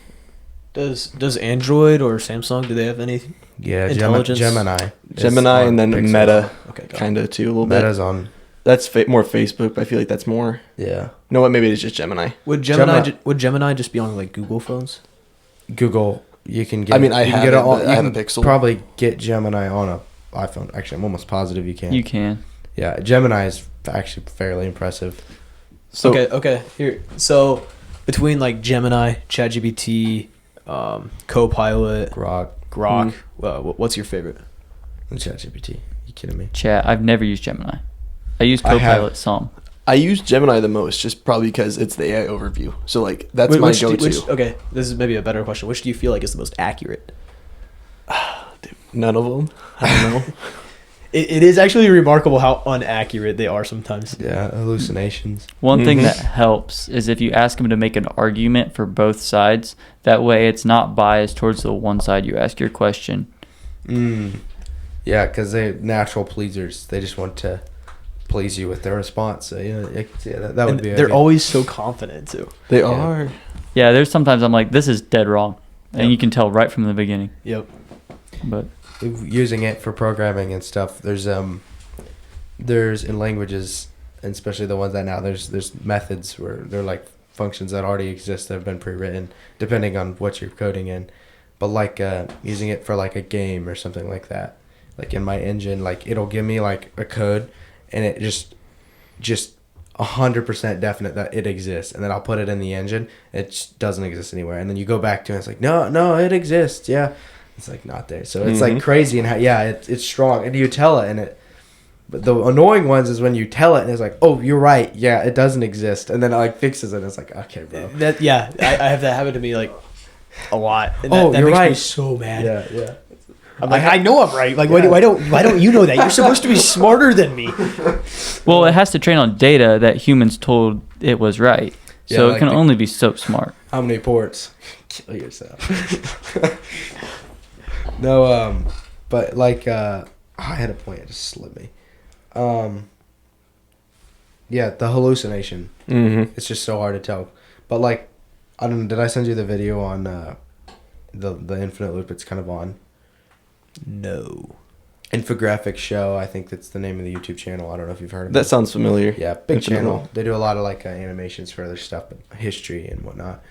Does Android or Samsung, do they have any? Yeah, Intelligence. Gemini. is Gemini on and then Pixel. Meta, Okay, got it. kind of too, a little bit. Meta's on... That's more Facebook, but I feel like that's more... Yeah. You know what? Maybe it's just Gemini. Would Gemini just be on like Google phones? Google, you can get... I mean, I you can have get it, on- but you I have a can Pixel. probably get Gemini on a iPhone. Actually, I'm almost positive you can. You can. Yeah, Gemini is actually fairly impressive. So Okay. Here, so between like Gemini, ChatGPT, Copilot, Grok Grok, what's your favorite? and ChatGPT. You kidding me? Chat. I've never used Gemini. I use I have- Copilot some. I use Gemini the most, just probably because it's the AI overview. So like that's my go-to. Okay, this is maybe a better question. Which do you feel like is the most accurate? None of them. I don't know. It is actually remarkable how inaccurate they are sometimes. Yeah, hallucinations. One thing Mhm. that helps is if you ask them to make an argument for both sides. That way, it's not biased towards the one side you ask your question. Yeah, because they're natural pleasers. They just want to please you with their response. So yeah, I can see that would And be. they're always so confident too. They Yeah. are. Yeah, there's sometimes I'm like, this is dead wrong, and Yep. you can tell right from the beginning. Yep. But using it for programming and stuff. There's in languages, and especially the ones that now there's methods where they're like functions that already exist that have been pre-written depending on what you're coding in. But like using it for like a game or something like that. Like in my engine, like it'll give me like a code, and it just 100% definite that it exists, and then I'll put it in the engine. It just doesn't exist anywhere, and then you go back to it. It's like no, it exists. Yeah, it's like not there. So it's like crazy, and how it's strong, and you tell it, and it. But the annoying ones is when you tell it, and it's like, oh, you're right. Yeah, it doesn't exist, and then it like fixes it. And it's like, okay, bro. I have that happen to me like a lot. And Oh, that you're makes me right. so mad. Yeah. I'm like, I know I'm right. Like, why don't you know that? You're supposed to be smarter than me. well, it has to train on data that humans told it was right, Yeah, so like it can the- only be so smart. How many ports? Kill yourself. No, but like, I had a point. It just slipped me. Yeah, the hallucination. Mm-hmm. It's just so hard to tell. But like, I don't know. Did I send you the video on the infinite loop? It's kind of on No. Infographic Show. I think that's the name of the YouTube channel. I don't know if you've heard of That it. sounds familiar. Yeah, big Infinite channel. Loop. They do a lot of like animations for other stuff, but history and whatnot.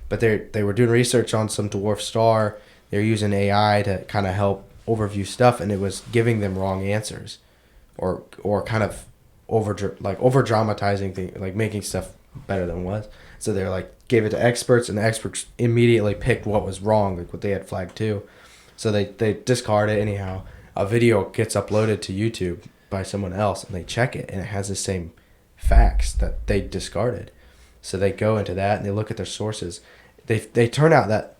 But they were doing research on some dwarf star. They're using AI to kind of help overview stuff, and it was giving them wrong answers, or kind of over dramatizing things, like making stuff better than it was. So they're like gave it to experts, and the experts immediately picked what was wrong, like what they had flagged too. So they discard it anyhow. A video gets uploaded to YouTube by someone else, and they check it, and it has the same facts that they discarded. So they go into that, and they look at their sources. They turn out that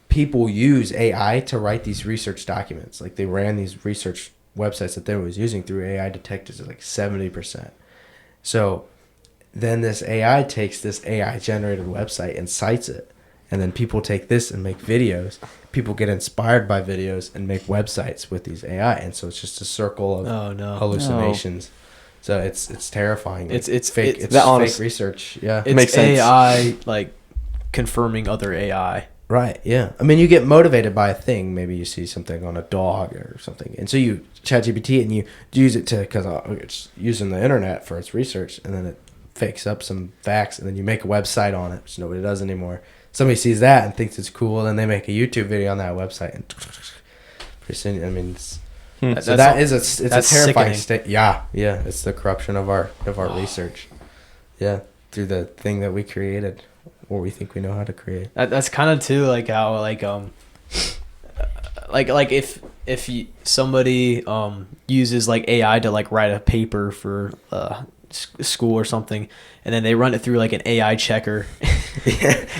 people use AI to write these research documents. Like they ran these research websites that they was using through AI detectors at like 70%. So then this AI takes this AI generated website and cites it. And then people take this and make videos. People get inspired by videos and make websites with these AI. And so it's just a circle of hallucinations. So it's terrifying. It's fake. it's It's that fake honest- research. Yeah. It's Makes sense. AI like confirming other AI. Right, yeah. I mean, you get motivated by a thing. Maybe you see something on a dog or something. And so you ChatGPT and you use it to, because it's using the internet for its research, and then it fakes up some facts, and then you make a website on it, which nobody does anymore. Somebody sees that and thinks it's cool, and then they make a YouTube video on that website. And pretty soon, I mean, it's, so it's a terrifying state. Yeah, it's the corruption of our research. Yeah, through the thing that we created, or we think we know how to create. That's kind of too like how like if somebody uses like AI to like write a paper for school or something, and then they run it through like an AI checker,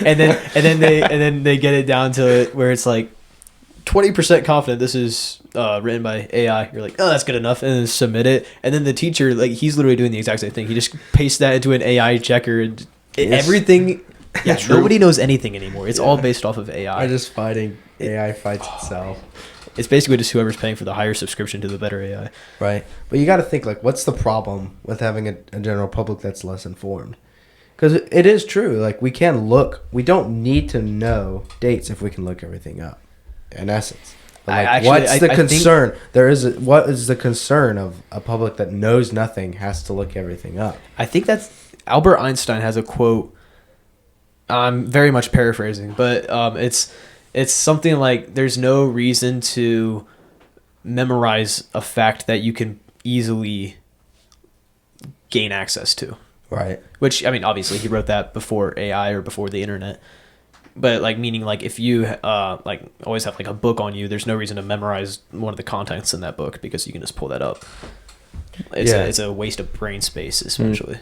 and then they get it down to it where it's like 20% confident this is written by AI. You're like, oh, that's good enough, and then submit it, and then the teacher, like, he's literally doing the exact same thing. He just pastes that into an AI checker, and everything. Yeah, nobody knows anything anymore. It's all based off of AI. We're just fighting. AI fights itself. It's basically just whoever's paying for the higher subscription to the better AI. Right. But you got to think, like, what's the problem with having a general public that's less informed? Because it is true. Like, we don't need to know dates if we can look everything up, in essence. But, like, what's the concern? What is the concern of a public that knows nothing has to look everything up? I think that's Albert Einstein has a quote. I'm very much paraphrasing, but it's something like, there's no reason to memorize a fact that you can easily gain access to. Right. Which, I mean, obviously he wrote that before AI or before the internet. But like, meaning like, if you like always have like a book on you, there's no reason to memorize one of the contents in that book, because you can just pull that up. It's a waste of brain space, essentially.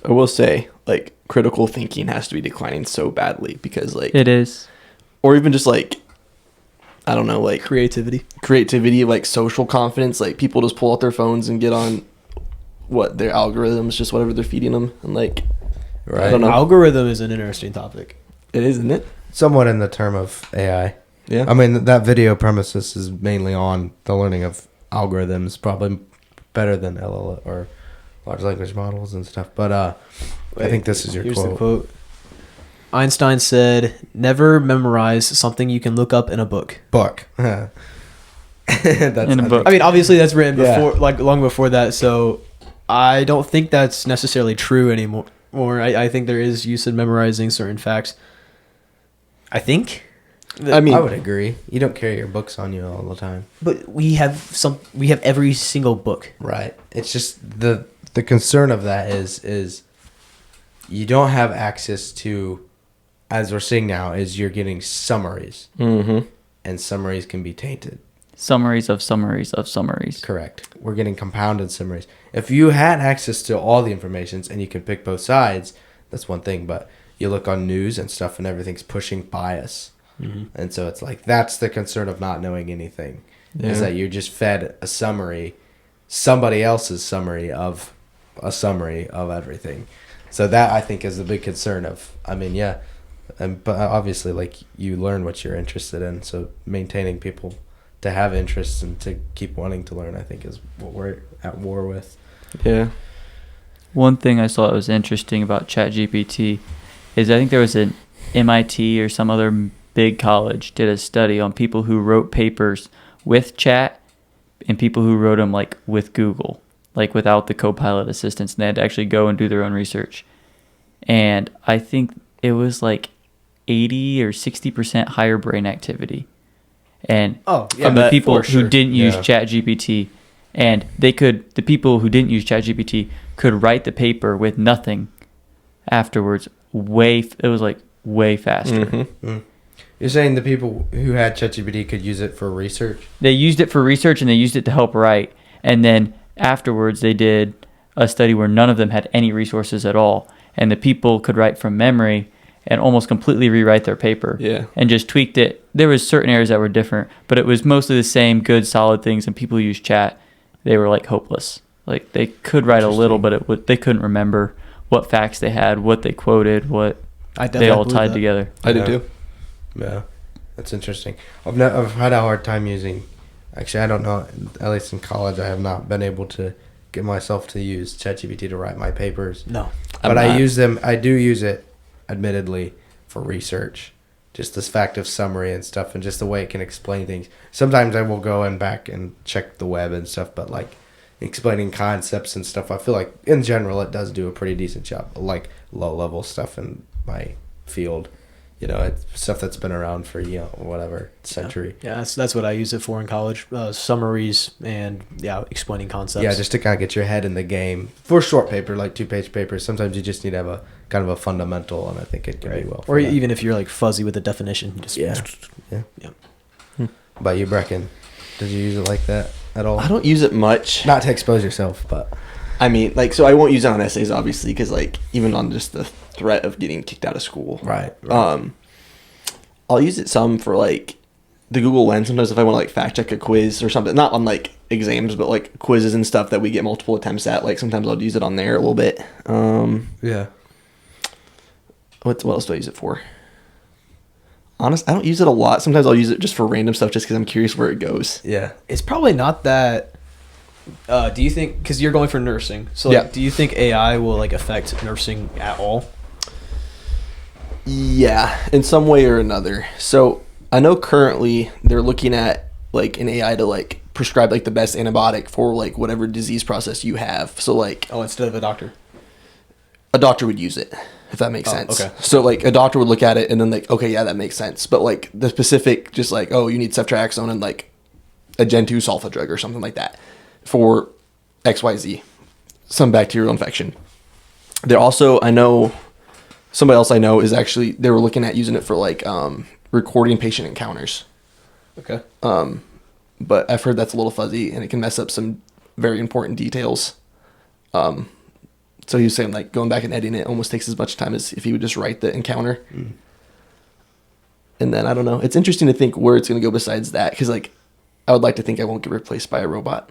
I will say, like, critical thinking has to be declining so badly because, like, It is. or even just like, I don't know, like Creativity, like social confidence. Like, people just pull out their phones and get on their algorithms, just whatever they're feeding them, and like, Right. I don't know. Algorithm is an interesting topic. It is, isn't it? Somewhat in the term of AI. Yeah. I mean, that video premises is mainly on the learning of algorithms, probably better than LLM or large language models and stuff. But I think this is your Here's quote. the quote. Einstein said, "Never memorize something you can look up in a book." Book. That's In a book. I mean, obviously that's written Yeah. before, like long before that. So I don't think that's necessarily true anymore. I think there is use in memorizing certain facts. I think. I mean, I would agree. You don't carry your books on you all the time. But we have every single book. Right. It's just the concern of that is you don't have access to, as we're seeing now, is you're getting summaries, and summaries can be tainted. Summaries of summaries of summaries. Correct. We're getting compounded summaries. If you had access to all the information and you can pick both sides, that's one thing. But you look on news and stuff, and everything's pushing bias, and so it's like that's the concern of not knowing anything. Is that you're just fed a summary, somebody else's summary of a summary of everything. So that, I think, is the big concern of, I mean, yeah. But obviously, like, you learn what you're interested in. So maintaining people to have interests and to keep wanting to learn, I think, is what we're at war with. yeah. One thing I saw that was interesting about ChatGPT is I think there was an MIT or some other big college did a study on people who wrote papers with Chat and people who wrote them like with Google, like without the Copilot assistance, and they had to actually go and do their own research. And I think it was like 80 or 60% higher brain activity. And from the people who didn't use ChatGPT, and the people who didn't use ChatGPT could write the paper with nothing afterwards. It was like way faster. You're saying the people who had ChatGPT could use it for research? They used it for research and they used it to help write. And then afterwards they did a study where none of them had any resources at all. And the people could write from memory and almost completely rewrite their paper. Yeah. And just tweaked it. There was certain areas that were different, but it was mostly the same good, solid things. And people who used Chat, they were like hopeless. Like they could write a little, but they couldn't remember what facts they had, what they quoted, what they all tied together. I did too. Yeah, that's interesting. I've had a hard time using. Actually, I don't know. At least in college, I have not been able to get myself to use ChatGPT to write my papers. No, but I use them. I do use it, admittedly, for research. Just this fact of summary and stuff, and just the way it can explain things. Sometimes I will go and back and check the web and stuff, but like explaining concepts and stuff, I feel like in general it does do a pretty decent job. Like low level stuff in my field. You know, it's stuff that's been around for, whatever century. Yeah, that's what I use it for in college. Summaries and, explaining concepts. Yeah, just to kind of get your head in the game. For a short paper, like 2-page papers, sometimes you just need to have a kind of a fundamental, and I think it can be well. Or even if you're like fuzzy with the definition. Just Yeah. But you, Brecken, did you use it like that at all? I don't use it much. Not to expose yourself, but... I mean, like, so I won't use it on essays, obviously, because, like, even on just the threat of getting kicked out of school. Right. I'll use it some for, like, the Google Lens. Sometimes if I want to, like, fact check a quiz or something. Not on, like, exams, but, like, quizzes and stuff that we get multiple attempts at. Like, sometimes I'll use it on there a little bit. Yeah. What else do I use it for? Honest, I don't use it a lot. Sometimes I'll use it just for random stuff just because I'm curious where it goes. Yeah. It's probably not that... do you think, because you're going for nursing, so like, do you think AI will like affect nursing at all? Yeah, in some way or another. So I know currently they're looking at like an AI to like prescribe like the best antibiotic for like whatever disease process you have. So like, instead of a doctor would use it, if that makes sense. Okay. So like a doctor would look at it and then like, okay, yeah, that makes sense. But like the specific, just like, oh, you need ceftriaxone and like a Gen 2 sulfa drug or something like that for XYZ, some bacterial infection. They're also, I know, somebody else I know is actually, they were looking at using it for like recording patient encounters. Okay. But I've heard that's a little fuzzy and it can mess up some very important details. So he was saying like going back and editing it almost takes as much time as if he would just write the encounter. And then I don't know. It's interesting to think where it's going to go besides that, because like I would like to think I won't get replaced by a robot.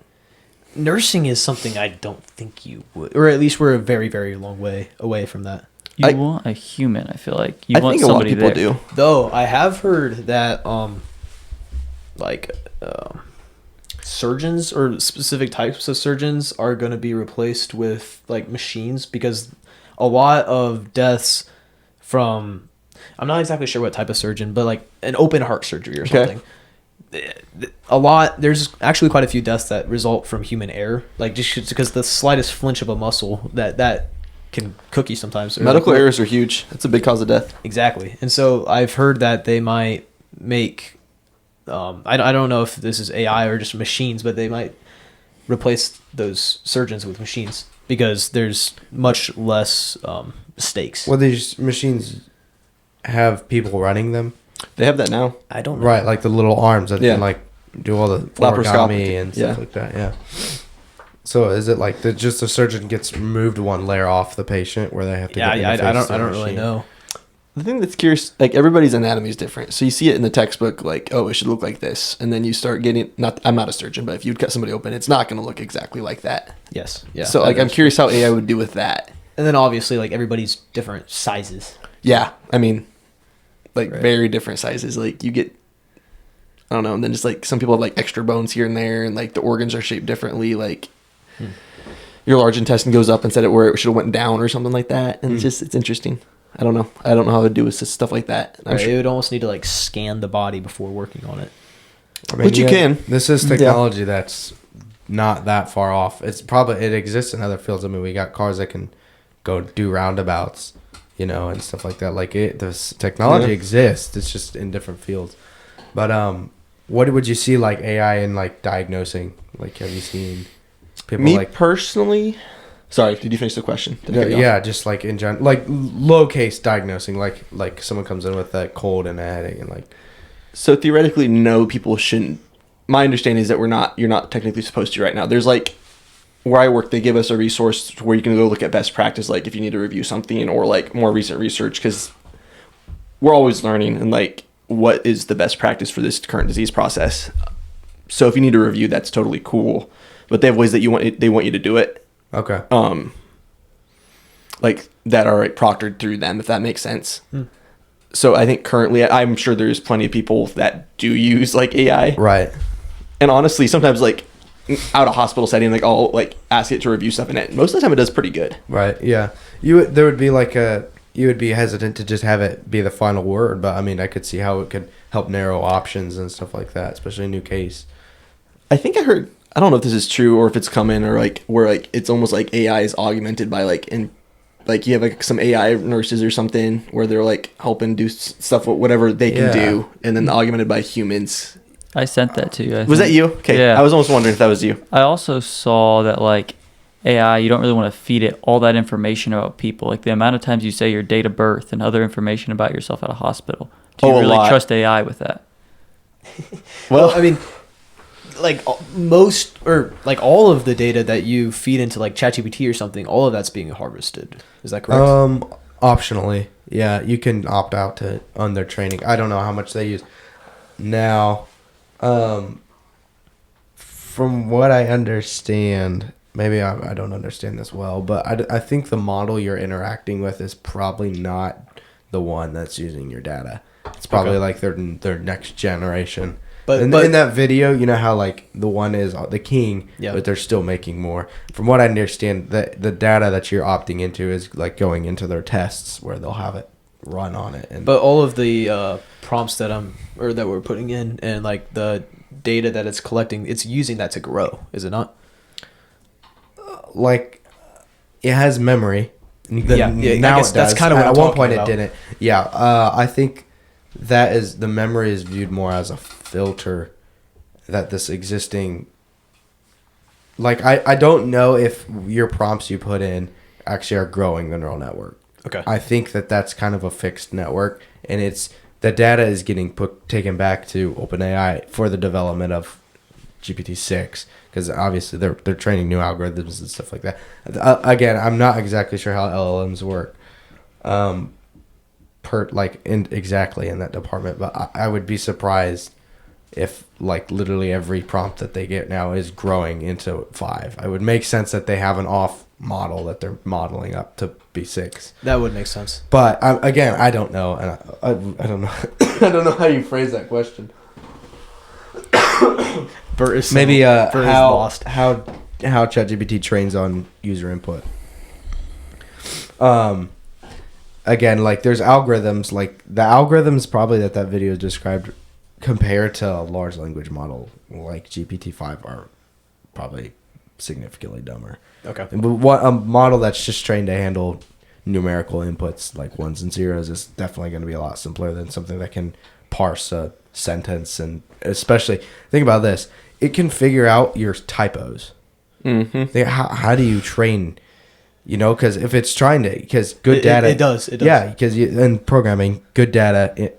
Nursing is something I don't think you would, or at least we're a very, very long way away from that. You want a human. I feel like you I want think a lot of somebody people there. do. Though I have heard that surgeons or specific types of surgeons are going to be replaced with like machines, because a lot of deaths from, I'm not exactly sure what type of surgeon, but like an open heart surgery or something. There's actually quite a few deaths that result from human error, like just because the slightest flinch of a muscle that can cook you sometimes. Medical errors are huge. That's a big cause of death. Exactly. And so I've heard that they might make, I don't know if this is AI or just machines, but they might replace those surgeons with machines because there's much less mistakes. Well, these machines have people running them. They have that now. I don't know. Right, like the little arms that can like do all the Laparoscopic, origami and stuff like that. Yeah. So is it like just the surgeon gets moved one layer off the patient where they have to? I don't really know. The thing that's curious, like everybody's anatomy is different. So you see it in the textbook, like, oh, it should look like this, and then you start getting. I'm not a surgeon, but if you'd cut somebody open, it's not going to look exactly like that. Yes. Yeah. So like, I'm curious how AI would do with that. And then obviously, like everybody's different sizes. Yeah, I mean, like very different sizes. Like you get, I don't know, and then just like some people have like extra bones here and there, and like the organs are shaped differently. Like your large intestine goes up instead of where it should have went down or something like that. And it's interesting. I don't know how to do with stuff like that. Right, it would almost need to like scan the body before working on it. I mean, Which you can. This is technology that's not that far off. It exists in other fields. I mean, we got cars that can go do roundabouts, and stuff like that. Like this technology exists. It's just in different fields. But what would you see like AI in like diagnosing? Like, have you seen people Me like personally? Sorry, did you finish the question? Yeah, just like in general, like low case diagnosing, like someone comes in with a cold and a headache, and like. So theoretically, no, people shouldn't. My understanding is that you're not technically supposed to right now. There's like, where I work, they give us a resource where you can go look at best practice, like if you need to review something or like more recent research, because we're always learning and like what is the best practice for this current disease process. So if you need to review, that's totally cool. But they have ways that they want you to do it. Okay. Like that are like proctored through them, if that makes sense. So I think currently, I'm sure there's plenty of people that do use like AI. Right. And honestly, sometimes like out of hospital setting, like I'll like ask it to review stuff, and most of the time it does pretty good. Right. Yeah. You would be hesitant to just have it be the final word, but I mean, I could see how it could help narrow options and stuff like that, especially a new case. I think I heard, I don't know if this is true or if it's coming, or like where like it's almost like AI is augmented by like like you have like some AI nurses or something where they're like helping do stuff whatever they can do, and then augmented by humans. I sent that to you. Was that you? Okay. Yeah. I was almost wondering if that was you. I also saw that like AI, you don't really want to feed it all that information about people. Like the amount of times you say your date of birth and other information about yourself at a hospital. Do you really trust AI with that? Well, I mean, like most or like all of the data that you feed into like ChatGPT or something, all of that's being harvested. Is that correct? Optionally, yeah, you can opt out to on their training. I don't know how much they use now. From what I understand, maybe I don't understand this well, but I think the model you're interacting with is probably not the one that's using your data. It's probably like their next generation. But in that video, you know how like the one is the king, but they're still making more. From what I understand, the data that you're opting into is like going into their tests where they'll have it run on it. But all of the prompts that we're putting in and like the data that it's collecting, it's using that to grow, is it not? Like it has memory. Now it does. That's kind of what at I'm one point about. It didn't. Yeah, I think that is the memory is viewed more as a filter that this existing. Like I don't know if your prompts you put in actually are growing the neural network. Okay. I think that's kind of a fixed network, and the data is getting taken back to OpenAI for the development of GPT-6 because obviously they're training new algorithms and stuff like that. Again, I'm not exactly sure how LLMs work, exactly in that department, but I would be surprised if like literally every prompt that they get now is growing into 5. It would make sense that they have an off model that they're modeling up to be 6. That would make sense. But again, I don't know, and I don't know. I don't know how you phrase that question. Bert is Maybe Bert is lost. how ChatGPT trains on user input. Again, like there's algorithms, like the algorithms probably that video described compared to a large language model like GPT-5 are probably significantly dumber. Okay. But what a model that's just trained to handle numerical inputs like ones and zeros is definitely going to be a lot simpler than something that can parse a sentence, and especially think about this, it can figure out your typos. How do you train, because if it's trying to, because good data, it does. Yeah, because in programming, good data in,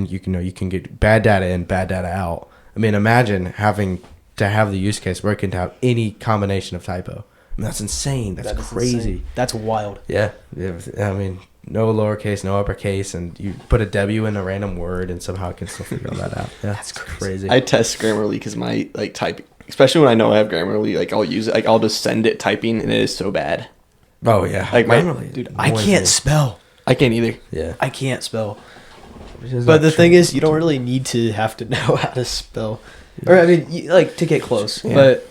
you can get bad data in, bad data out. I mean, imagine having to have the use case where it can have any combination of typo. I mean, that's insane. That's crazy. Insane. That's wild. Yeah. I mean, no lowercase, no uppercase, and you put a W in a random word, and somehow it can still figure all that out. Yeah, that's crazy. I test Grammarly because my typing, especially when I know I have Grammarly, I'll use it. I'll just send it typing, and it is so bad. Oh yeah, Grammarly, dude. I can't spell. I can't either. Yeah, I can't spell. But the thing is, you don't really need to have to know how to spell, or I mean, to get close. Yeah. But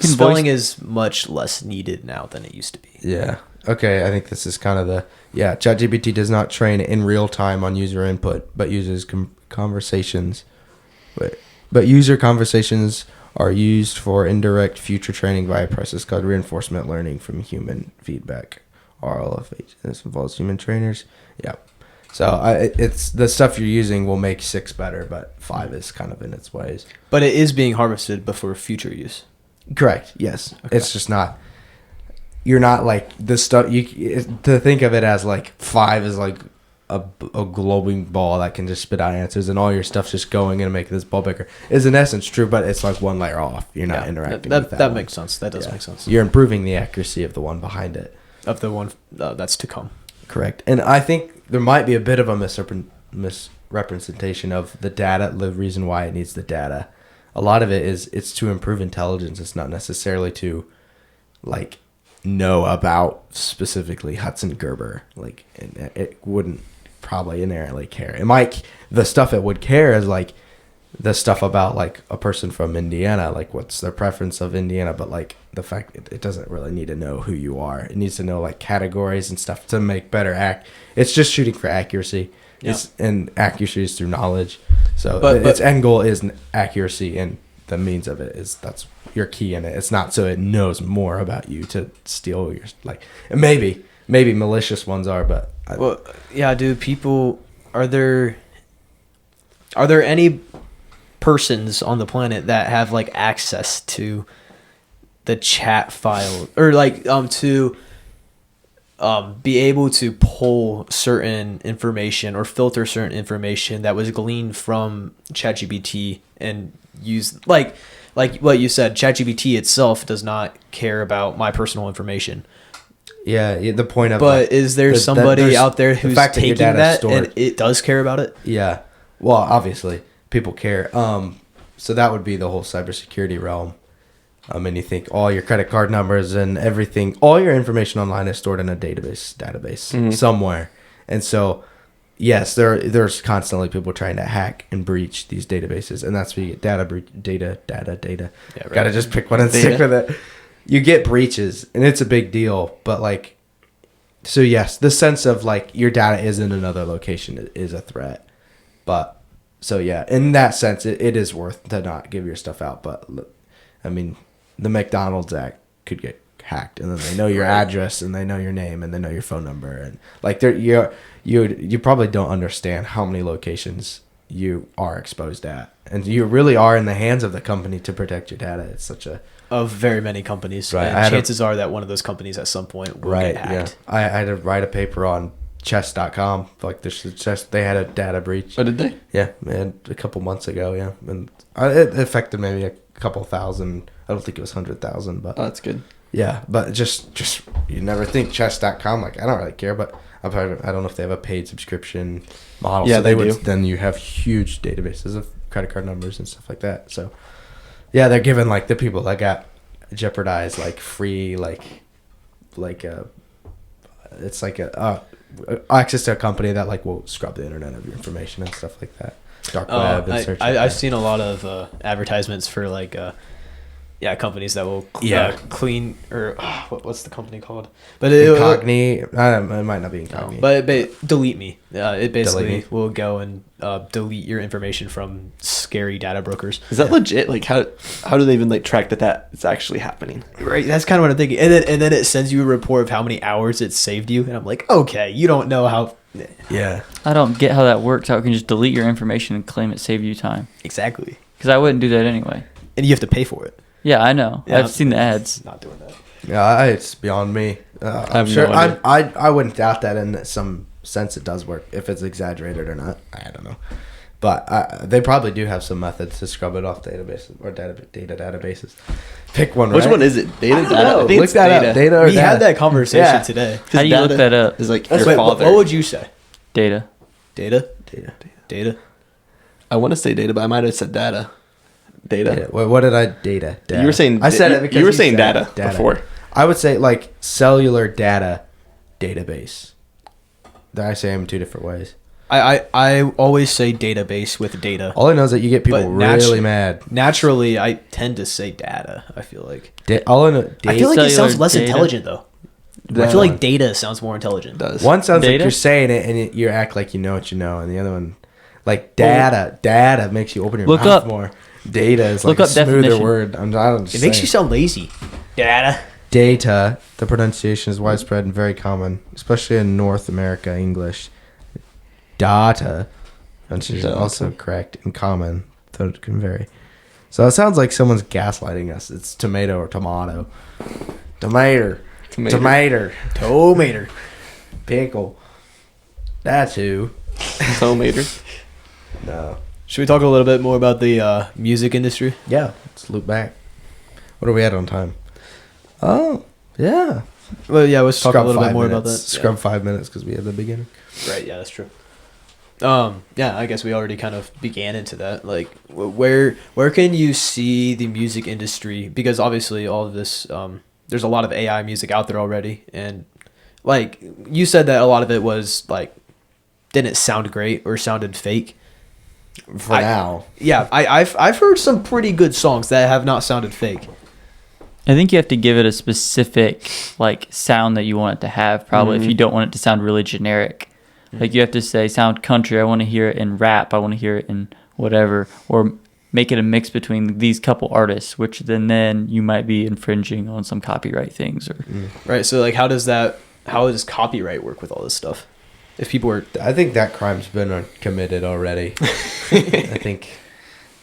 spelling is much less needed now than it used to be. Yeah. Okay, I think this is kind of ChatGPT does not train in real time on user input, but uses conversations. But user conversations are used for indirect future training via process called reinforcement learning from human feedback, RLFH. This involves human trainers. Yeah. So it's the stuff you're using will make 6 better, but 5 is kind of in its ways. But it is being harvested before future use. Correct. Yes. Okay. It's just not. You're not like the stuff to think of it as like 5 is like a glowing ball that can just spit out answers, and all your stuff's just going in and making this ball bigger. Is in essence true, but it's like one layer off. You're not interacting. That makes sense. That does make sense. You're improving the accuracy of the one behind it. Of the one that's to come. Correct. And I think there might be a bit of a misrepresentation of the data. The reason why it needs the data, a lot of it is it's to improve intelligence. It's not necessarily to know about specifically Hudson Gerber. It wouldn't probably inherently care. It might, the stuff it would care is the stuff about a person from Indiana, what's their preference of Indiana, but the fact it doesn't really need to know who you are. It needs to know categories and stuff to make better it's just shooting for accuracy. Yeah. And accuracy is through knowledge. So but its end goal is accuracy, and the means of it is that's your key in it. It's not so it knows more about you to steal your and maybe malicious ones are, but are there any persons on the planet that have access to the chat file or to be able to pull certain information or filter certain information that was gleaned from ChatGPT and use like what you said, ChatGPT itself does not care about my personal information. Yeah, the point of is there somebody out there who's taking that and it does care about it? Yeah. Well, obviously people care. So that would be the whole cybersecurity realm. And you think all your credit card numbers and everything, all your information online is stored in a database somewhere. And so, yes, there's constantly people trying to hack and breach these databases, and that's where you get data. Yeah, right. Gotta just pick one and stick with it. You get breaches, and it's a big deal. But so yes, the sense of your data is in another location is a threat. But so yeah, in that sense, it is worth to not give your stuff out. But I mean, the McDonald's Act could get hacked, and then they know your address, and they know your name, and they know your phone number, and you probably don't understand how many locations you are exposed at, and you really are in the hands of the company to protect your data. It's such of very many companies, right? And chances are that one of those companies at some point will get hacked. Yeah, I had to write a paper on chess.com, they had a data breach. Oh, did they? Yeah, man, a couple months ago. Yeah, and it affected maybe a couple thousand. I don't think it was 100,000, but Oh, that's good. yeah. But just you never think chess.com. Like I don't really care, but I don't know if they have a paid subscription model. Yeah, so they would. do. Then you have huge databases of credit card numbers and stuff like that. So yeah, they're giving like the people that got jeopardized like free it's like a access to a company that like will scrub the internet of your information and stuff like that. Dark web and search. I've seen a lot of advertisements for like companies that will clean or what's the company called? But Incogni. It might not be Incogni. No, but delete me. It basically Delete me. will go and delete your information from scary data brokers. Is that legit? Like how do they even like track that it's actually happening? Right, that's kind of what I'm thinking. And then it sends you a report of how many hours it saved you, and I'm like, okay, you don't know how. Yeah. I don't get how that works. How it can just delete your information and claim it saved you time. Exactly. Because I wouldn't do that anyway. And you have to pay for it. Yeah, I know. Yeah, I've seen the ads. Not doing that. Yeah, it's beyond me. I'm have sure. no idea. I wouldn't doubt that in some sense it does work. If it's exaggerated or not, I don't know. But they probably do have some methods to scrub it off databases or data databases. Pick one. Which right? one is it? Data? I don't know. I think Look it's that data. up. Data or We data? had that conversation Yeah. today. How do you look that up? Is like Wait, your father. what would you say? Data. Data? Data. Data? I want to say data, but I might have said data. Data. Data. What did I data? You were saying I said you- it because you were said saying data before. I would say like cellular data database. I say them two different ways. I always say database with data. All I know is that you get people But really mad. Naturally, I tend to say data, I feel like. All I know. I feel like it Cellular sounds less data. intelligent, though. I feel like data sounds more intelligent. It does. One sounds like Data? you're saying it and you act like you know what you know, and the other one, like data makes you open your Look mouth up. more. Data is like Look a up smoother definition. word. I don't just It makes saying. you sound lazy. Data. Data. The pronunciation is widespread and very common, especially in North America English. Data. Pronunciation is also correct and common, though it can vary. So it sounds like someone's gaslighting us. It's tomato or tomato. Tomato. Tomater. Pickle. That's who. Tomater. No. Should we talk a little bit more about the music industry? Yeah. Let's loop back. What are we at on time? Oh, yeah. Well, yeah, let's talk a Scrub little bit 5 more minutes. about that. Scrub 5 minutes because we had the beginning. Yeah. Right, yeah, that's true. Yeah, I guess we already kind of began into that. Like, where can you see the music industry? Because obviously all of this, there's a lot of AI music out there already. And, like, you said that a lot of it was, like, didn't sound great or sounded fake. For now. Yeah, I've heard some pretty good songs that have not sounded fake. I think you have to give it a specific like sound that you want it to have. Probably if you don't want it to sound really generic, like you have to say sound country. I want to hear it in rap. I want to hear it in whatever, or make it a mix between these couple artists, which then you might be infringing on some copyright things. Or Right. So like, how does copyright work with all this stuff? If people were I think that crime's been committed already. I think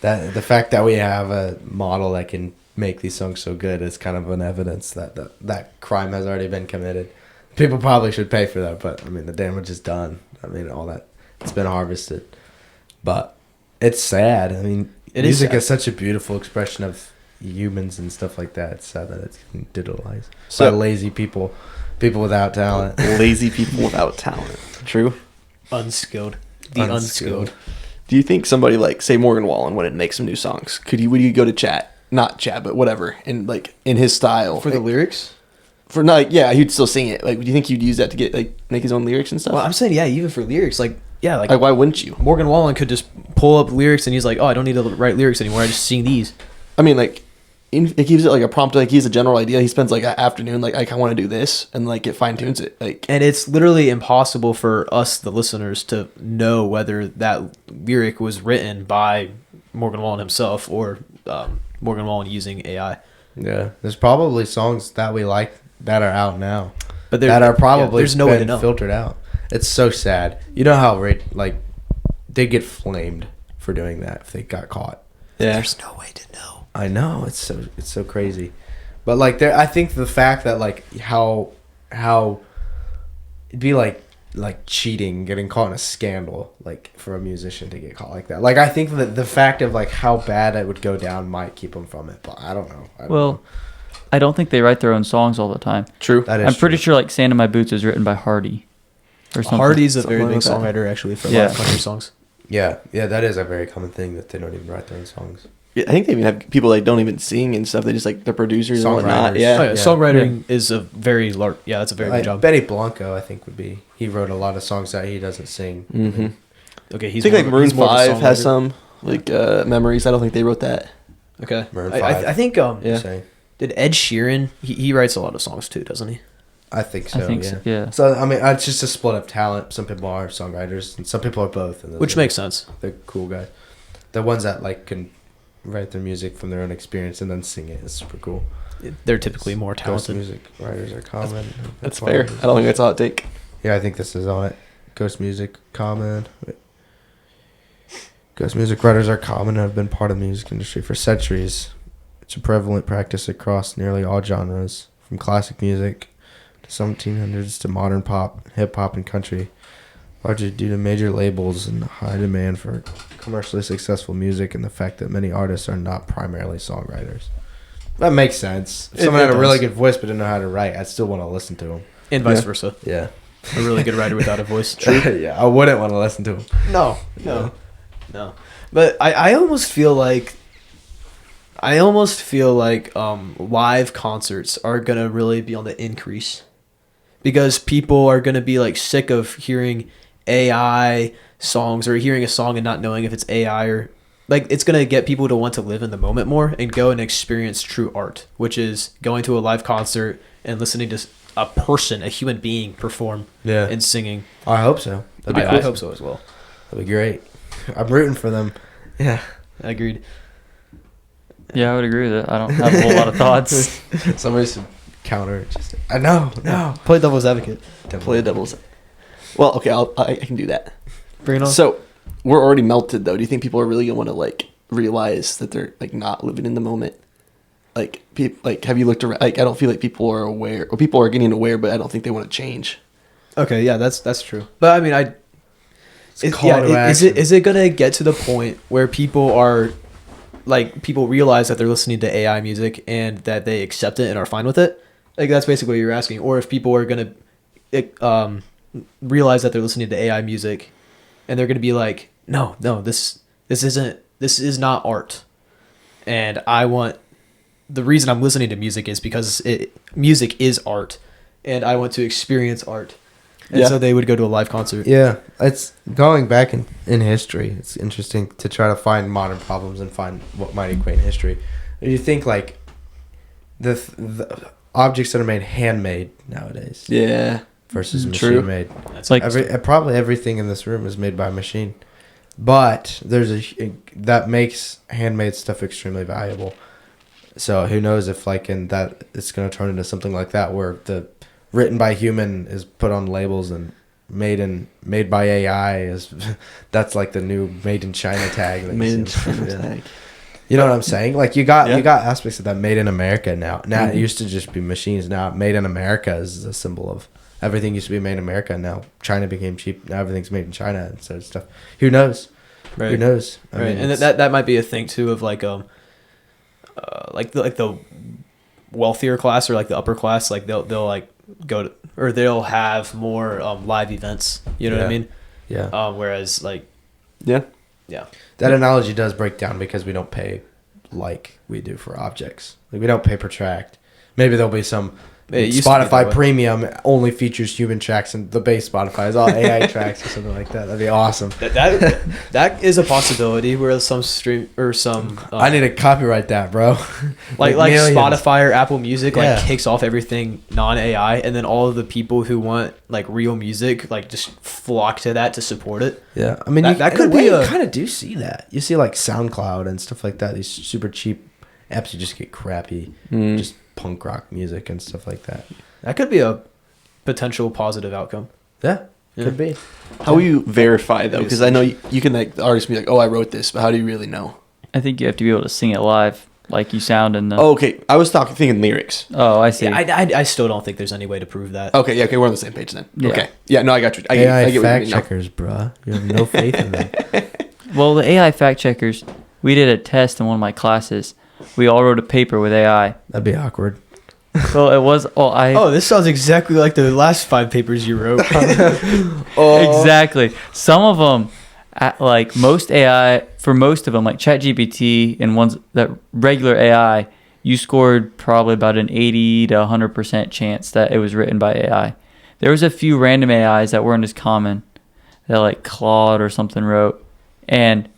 that the fact that we have a model that can make these songs so good is kind of an evidence that that crime has already been committed. People probably should pay for that, but I mean the damage is done. I mean all that it's been harvested, but it's sad. I mean music is such a beautiful expression of humans and stuff like that. It's sad that it's digitalized by lazy people without talent. Lazy people without talent. True. unskilled, unskilled. Do you think somebody like say Morgan Wallen wanted to make some new songs? Would you go to not chat, but whatever, and like in his style For the lyrics? For not like, yeah, he'd still sing it. Like, do you think you'd use that to get like make his own lyrics and stuff? Well, I'm saying, yeah, even for lyrics, like, yeah, like, Like, why wouldn't you? Morgan Wallen could just pull up lyrics and he's like, oh, I don't need to write lyrics anymore. I just sing these. I mean, like, it gives it like a prompt. Like, he has a general idea. He spends like an afternoon, like I want to do this, and like it fine tunes it. Like, And it's literally impossible for us, the listeners, to know whether that lyric was written by Morgan Wallen himself or Morgan Wallen using AI. Yeah, there's probably songs that we like that are out now, But that are probably there's no way to been know. filtered out. It's so sad. You know how like they get flamed for doing that if they got caught. yeah, There's no way to know. I know it's so crazy, but like I think the fact that like how it'd be like like cheating, getting caught in a scandal, like for a musician to get caught like that. Like I think that the fact of like how bad it would go down might keep them from it, but I don't know. I don't think they write their own songs all the time. True. That is I'm pretty true. sure like "Sand in My Boots" is written by Hardy, or something. Hardy's a very Something big like that. songwriter actually for a Yeah. lot of country songs. Yeah, that is a very common thing that they don't even write their own songs. Yeah, I think they even have people that don't even sing and stuff. They just like they're producers and whatnot. Songwriters. Yeah. Oh, yeah, songwriting is a very large. Yeah, that's a very good job. Benny Blanco, I think, would be. He wrote a lot of songs that he doesn't sing. Mm-hmm. Okay, I he's think more like of a- Maroon he's more of a 5 has songwriter. some like memories. I don't think they wrote that. Okay, Maroon I 5. think Yeah. Saying. did Ed Sheeran? He writes a lot of songs too, doesn't he? I think so. I think yeah. so. Yeah. So I mean, it's just a split of talent. Some people are songwriters, and some people are both. And those Which are makes sense. the cool guys. The ones that like can write their music from their own experience and then sing it is super cool. They're typically more Ghost talented. music writers are common. That's fair. I don't think that's a hot take. Yeah, I think this is on it. Ghost music common. Ghost music writers are common and have been part of the music industry for centuries. It's a prevalent practice across nearly all genres, from classic music to 1700s to modern pop, hip hop, and country, largely due to major labels and high demand for commercially successful music and the fact that many artists are not primarily songwriters. That makes sense. If someone It had a really does. good voice but didn't know how to write, I'd still want to listen to him. And vice Yeah. versa. Yeah. A really good writer without a voice. Yeah, I wouldn't want to listen to him. No. But I almost feel like live concerts are gonna really be on the increase, because people are gonna be like sick of hearing AI songs or hearing a song and not knowing if it's AI or like it's gonna get people to want to live in the moment more and go and experience true art, which is going to a live concert and listening to a person, a human being perform Yeah. and singing. I hope so. That'd be I cool. hope so as well. That'd be great. I'm rooting for them. Yeah. Agreed. Yeah, I would agree with it. I don't have a whole lot of thoughts. Somebody should counter it. Just, I know. No. Play devil's advocate. Play the devil's. Well, okay, I can do that. Bring it on. So we're already melted though. Do you think people are really gonna want to like realize that they're like not living in the moment? Like people, like have you looked around? Like I don't feel like people are aware, or people are getting aware, but I don't think they want to change. Okay, yeah, that's true. But I mean, call to action. is it gonna get to the point where people are like people realize that they're listening to AI music and that they accept it and are fine with it? Like that's basically what you're asking. Or if people are gonna realize that they're listening to AI music and they're gonna be like, no, this is not art, and the reason I'm listening to music is because music is art, and I want to experience art. And Yeah. so they would go to a live concert. Yeah. It's going back in history. It's interesting to try to find modern problems and find what might equate in history. You think like the objects that are made handmade nowadays Yeah. versus True. machine made. That's Like Probably everything in this room is made by a machine, but that makes handmade stuff extremely valuable. So who knows if like in that it's gonna turn into something like that where the written by human is put on labels and made by AI is that's like the new made in China tag. that you Made in see. China Yeah. tag. You know what I'm saying? Like you got Yeah. aspects of that made in America now. Now it used to just be machines. Now made in America is a symbol of everything used to be made in America. Now China became cheap. Now everything's made in China instead of stuff. Who knows? right. Who knows? I Right, mean, and it's- that might be a thing too of like the wealthier class or like the upper class, like they'll like go to, or they'll have more live events. You know what I Yeah. mean? yeah. Whereas like Yeah. That analogy does break down because we don't pay like we do for objects. Like we don't pay per track. Maybe there'll be some It used to be that Spotify way. Premium only features human tracks and the base Spotify is all AI tracks or something like that. That'd be awesome. that is a possibility where some stream or some I need to copyright that, bro. like millions. Spotify or Apple Music Yeah. like kicks off everything non-AI, and then all of the people who want like real music like just flock to that to support it. Yeah, I mean That in could a way, be a- you kind of do see that. You see like SoundCloud and stuff like that. These super cheap apps, you just get crappy, just punk rock music and stuff like that. That could be a potential positive outcome. Yeah, Yeah. could be. How will you verify though? Because I know you can like the artist be like, oh, I wrote this, but how do you really know? I think you have to be able to sing it live. like you sound in the. Oh, okay. I was thinking lyrics. Oh, I see. Yeah, I still don't think there's any way to prove that. Okay, yeah, okay, we're on the same page then. Yeah. Okay. Yeah, no, I got you. I AI get what you fact mean now. checkers, bruh. You have no faith in them. Well, the AI fact checkers, we did a test in one of my classes. We all wrote a paper with AI. That'd be awkward. Well, it was. Oh, this sounds exactly like the last 5 papers you wrote. Exactly. Some of them, like most AI, for most of them, like ChatGPT and ones that regular AI, you scored probably about an 80 to 100% chance that it was written by AI. There was a few random AIs that weren't as common, that like Claude or something wrote, and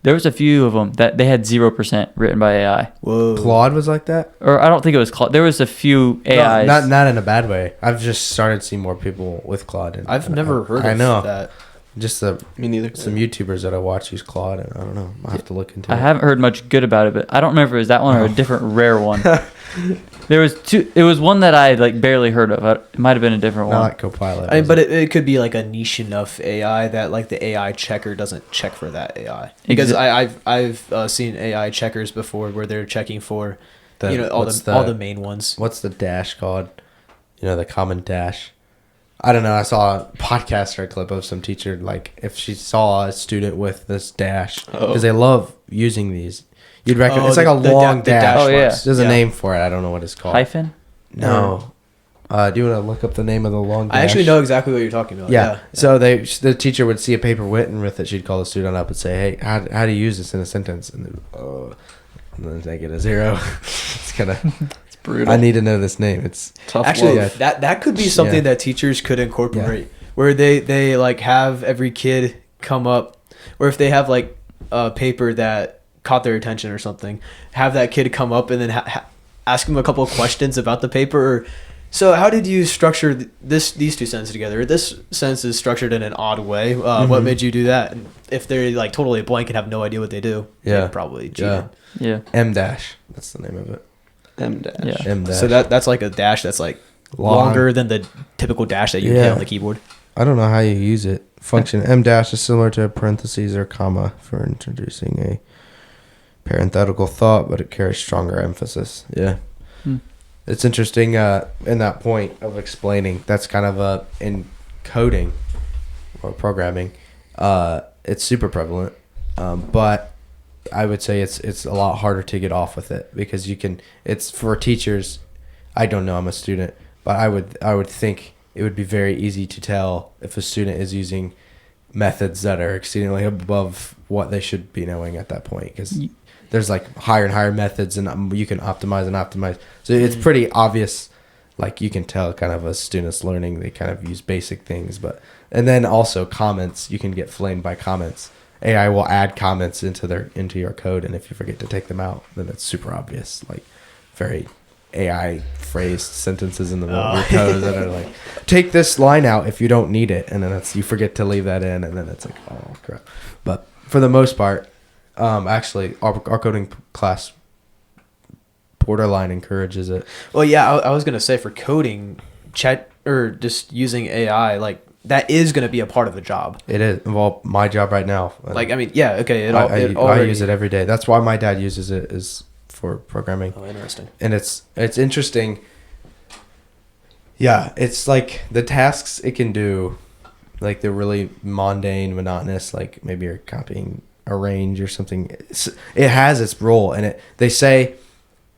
there was a few of them that they had 0% written by AI. Whoa. Claude was like that? Or I don't think it was Claude. There was a few AIs. No, not in a bad way. I've just started seeing more people with Claude. And I've never heard of that. Just Me neither. some YouTubers that I watch use Claude, and I don't know. I'll have to look into I it. haven't heard much good about it, but I don't remember if it was that one or a different rare one. There was two. It was one that I like barely heard of. It might have been a different Not one. like Copilot. I mean, but it could be like a niche enough AI that like the AI checker doesn't check for that AI. Because I've seen AI checkers before where they're checking for all the main ones. What's the dash called? The common dash. I don't know. I saw a podcast or a clip of some teacher, like, if she saw a student with this dash, because they love using these. You'd recommend it's like a long dash. Oh, yeah. There's a name for it. I don't know what it's called. Hyphen? No. Do you want to look up the name of the long dash? I actually know exactly what you're talking about. Yeah. So the teacher would see a paper written with it. She'd call the student up and say, "Hey, how do you use this in a sentence?" And then they get a 0. It's kind of. Brutal. I need to know this name. It's tough. Actually, love. that could be something that teachers could incorporate, where they like have every kid come up, or if they have like a paper that caught their attention or something, have that kid come up and then ask him a couple of questions about the paper. Or, so how did you structure these two sentences together? This sentence is structured in an odd way. What made you do that? And if they're like totally blank and have no idea what they do, they probably cheated. Yeah. M dash. That's the name of it. M dash. Yeah. M dash. So that's like a dash that's like longer than the typical dash that you hit on the keyboard. I don't know how you use it. Function M dash is similar to a parentheses or comma for introducing a parenthetical thought, but it carries stronger emphasis. Yeah. It's interesting in that point of explaining. That's kind of in coding or programming. It's super prevalent, but I would say it's a lot harder to get off with it because it's for teachers. I don't know, I'm a student, but I would think it would be very easy to tell if a student is using methods that are exceedingly above what they should be knowing at that point, because there's like higher and higher methods and you can optimize. So it's pretty obvious, like you can tell kind of a student's learning, they kind of use basic things, and then also comments, you can get flamed by comments. AI will add comments into your code, and if you forget to take them out, then it's super obvious. Like very AI phrased sentences in the middle of your code that are like, take this line out if you don't need it, and then you forget to leave that in, and then it's like, oh crap. But for the most part, actually, our coding class borderline encourages it. Well, yeah, I was gonna say for coding, chat or just using AI, like, that is going to be a part of the job. It is. Well, my job right now. Like, I mean, yeah, okay. I use it every day. That's why my dad uses it, is for programming. Oh, interesting. And it's interesting. Yeah, it's like the tasks it can do, like they're really mundane, monotonous, like maybe you're copying a range or something. It has its role, and they say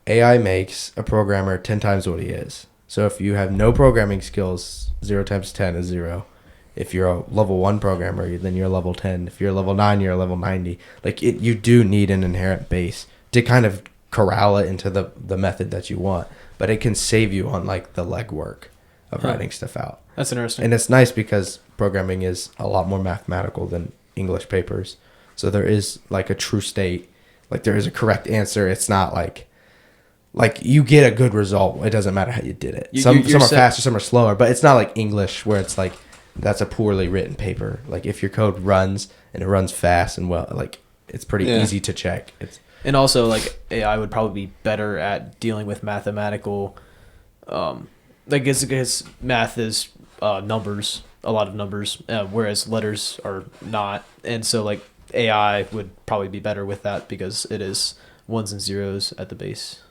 AI makes a programmer 10 times what he is. So if you have no programming skills, 0 times 10 is 0. If you're a level 1 programmer, then you're level 10. If you're level 9, you're level 90. Like, you do need an inherent base to kind of corral it into the method that you want. But it can save you on, like, the legwork of writing stuff out. That's interesting. And it's nice because programming is a lot more mathematical than English papers. So there is, like, a true state. Like, there is a correct answer. It's not like you get a good result. It doesn't matter how you did it. Some are faster, some are slower. But it's not like English where it's like, that's a poorly written paper. Like, if your code runs and it runs fast and well, like, it's pretty easy to check. And also, like, AI would probably be better at dealing with mathematical, like, because math is numbers, a lot of numbers, whereas letters are not. And so, like, AI would probably be better with that because it is ones and zeros at the base.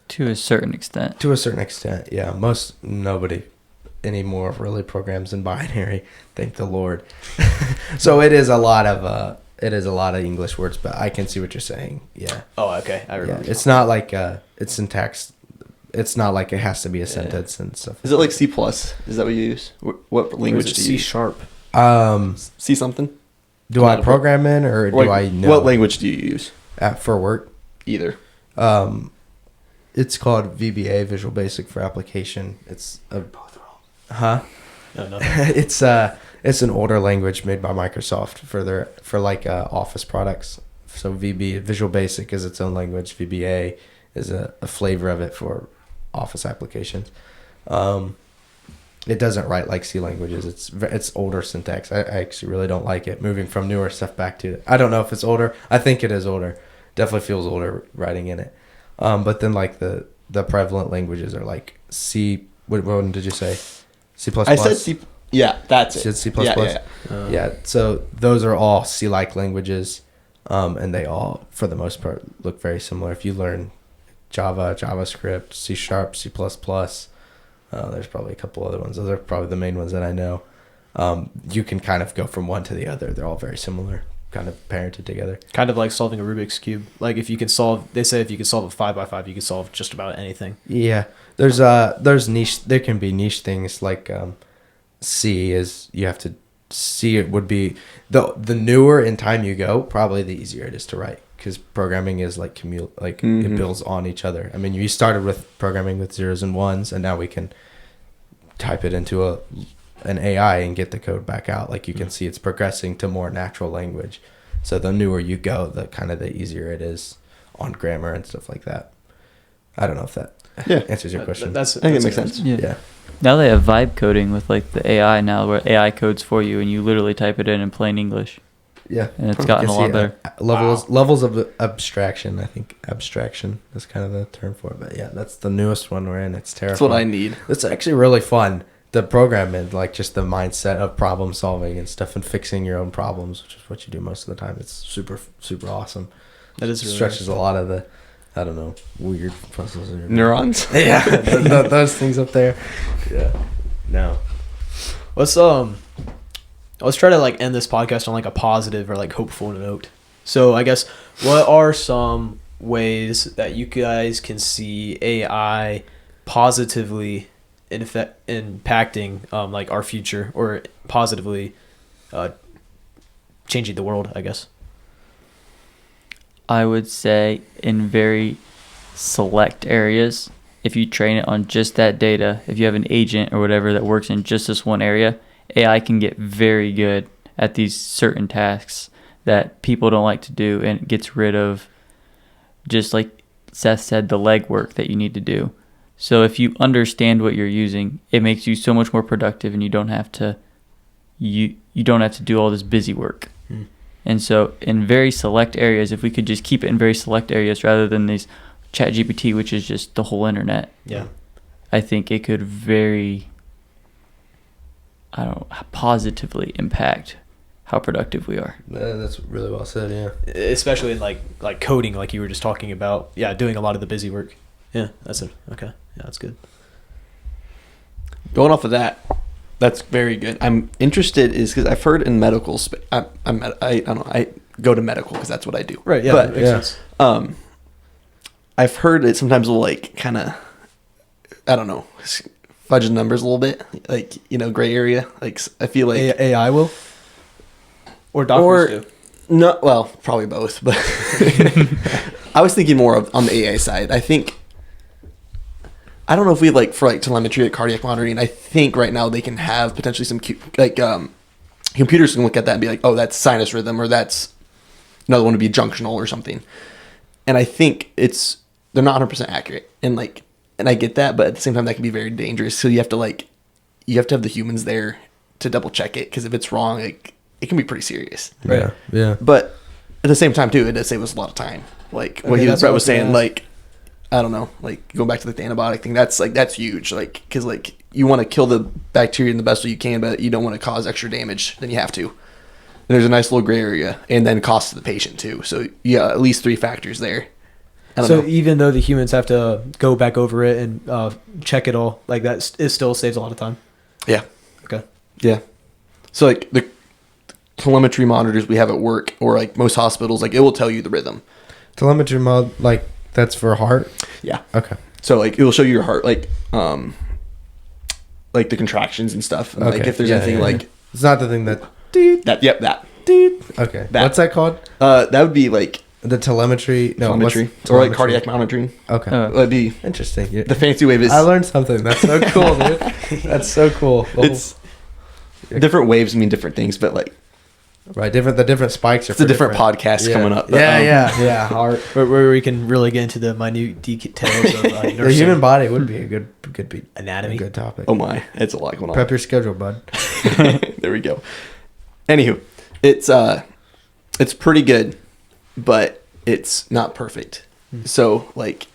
To a certain extent. To a certain extent, yeah. Nobody anymore really programs in binary, thank the Lord. So it is a lot of English words, but I can see what you're saying. Yeah. Oh, okay. I remember. Yeah. It's not like it's syntax. It's not like it has to be a sentence and stuff. Is it like C+? Is that what you use? What language do you use? C#? C something? Do I program in or do I know? What language do you use? For work? Either. It's called VBA, Visual Basic for Application. It's both wrong. Huh? No, nothing. It's an older language made by Microsoft for Office products. So Visual Basic is its own language. VBA is a flavor of it for Office applications. It doesn't write like C languages. It's older syntax. I actually really don't like it. Moving from newer stuff back to it. I don't know if it's older. I think it is older. Definitely feels older writing in it. But then like the prevalent languages are like C. What one did you say? C++. I said C. Yeah, that's it. You said C++. Yeah. Yeah. So those are all C-like languages, and they all, for the most part, look very similar. If you learn Java, JavaScript, C#, C++, there's probably a couple other ones. Those are probably the main ones that I know. You can kind of go from one to the other. They're all very similar, kind of parented together. Kind of like solving a Rubik's Cube. Like if you can solve, they say if you can solve a 5x5, you can solve just about anything. Yeah. There's niche, there can be niche things like C is, you have to, C it would be, the newer in time you go, probably the easier it is to write. Because programming is like it builds on each other. I mean, you started with programming with zeros and ones, and now we can type it into an AI and get the code back out. Like you can see, it's progressing to more natural language. So the newer you go, the easier it is on grammar and stuff like that. I don't know if that answers your question. I think it makes sense. Yeah. Now they have vibe coding with like the AI now, where AI codes for you, and you literally type it in plain English. Yeah, and it's gotten a lot better. Levels of abstraction. I think abstraction is kind of the term for it. But yeah, that's the newest one we're in. It's terrifying. That's what I need. It's actually really fun. The program and like just the mindset of problem solving and stuff and fixing your own problems, which is what you do most of the time. It's super, super awesome. That is really stretches a lot of the, I don't know, weird puzzles in your neurons. Yeah, those things up there. Yeah. No. Let's try to like end this podcast on like a positive or like hopeful note. So I guess what are some ways that you guys can see AI positively impacting like our future or positively changing the world, I guess? I would say in very select areas, if you train it on just that data, if you have an agent or whatever that works in just this one area, AI can get very good at these certain tasks that people don't like to do, and it gets rid of, just like Seth said, the legwork that you need to do. So if you understand what you're using, it makes you so much more productive, and you don't have to you don't have to do all this busy work. And so in very select areas, if we could just keep it in very select areas rather than these ChatGPT, which is just the whole internet. Yeah. I think it could positively impact how productive we are. That's really well said, yeah. Especially in like coding, like you were just talking about. Yeah, doing a lot of the busy work. Yeah, that's it. Okay. Yeah, that's good. Going off of that, that's very good. I'm interested is because I've heard in medical I don't know, I go to medical because that's what I do. Right, yeah, but, that makes sense. I've heard it sometimes will like kind of, I don't know, fudge the numbers a little bit, like, gray area. Like I feel like AI will, or doctors do. No, well, probably both. But I was thinking more of on the AI side. I don't know if we have for telemetry, like cardiac monitoring. I think right now they can have potentially some computers can look at that and be like, oh, that's sinus rhythm, or that's another one would be junctional or something. And I think they're not 100% accurate, and I get that, but at the same time that can be very dangerous. So you have to have the humans there to double check it, because if it's wrong, it can be pretty serious. Right. Yeah. But at the same time too, it does save us a lot of time. Like what Brett was saying, I don't know, going back to the antibiotic thing, that's huge. Because you want to kill the bacteria in the best way you can, but you don't want to cause extra damage than you have to. And there's a nice little gray area, and then cost to the patient too. So yeah, at least 3 factors there. I don't So know. even though the humans have to go back over it and check it all, like that, it still saves a lot of time. Yeah. Okay. Yeah. So like the telemetry monitors we have at work, or like most hospitals, like it will tell you the rhythm. Telemetry mod, like that's for heart. Yeah. Okay. So like it will show you your heart, like the contractions and stuff. And like Okay. if there's Yeah, anything yeah, like yeah. It's not the thing that. that. Yep. That. Okay. That. What's that called? That would be like The telemetry. No. what's telemetry or like telemetry? cardiac monitoring. Okay. That'd be Interesting. the fancy wave is I learned something. That's so cool, dude. That's so cool. it's different waves mean different things, but like right. The different spikes are. it's a for different podcast yeah. coming up. But, Yeah. Heart. Where we can really get into the minute details of nursing. The human body would be a good anatomy. a good topic. Oh my, it's a lot going on. Prep your schedule, bud. There we go. Anywho, it's pretty good, but it's not perfect. So like,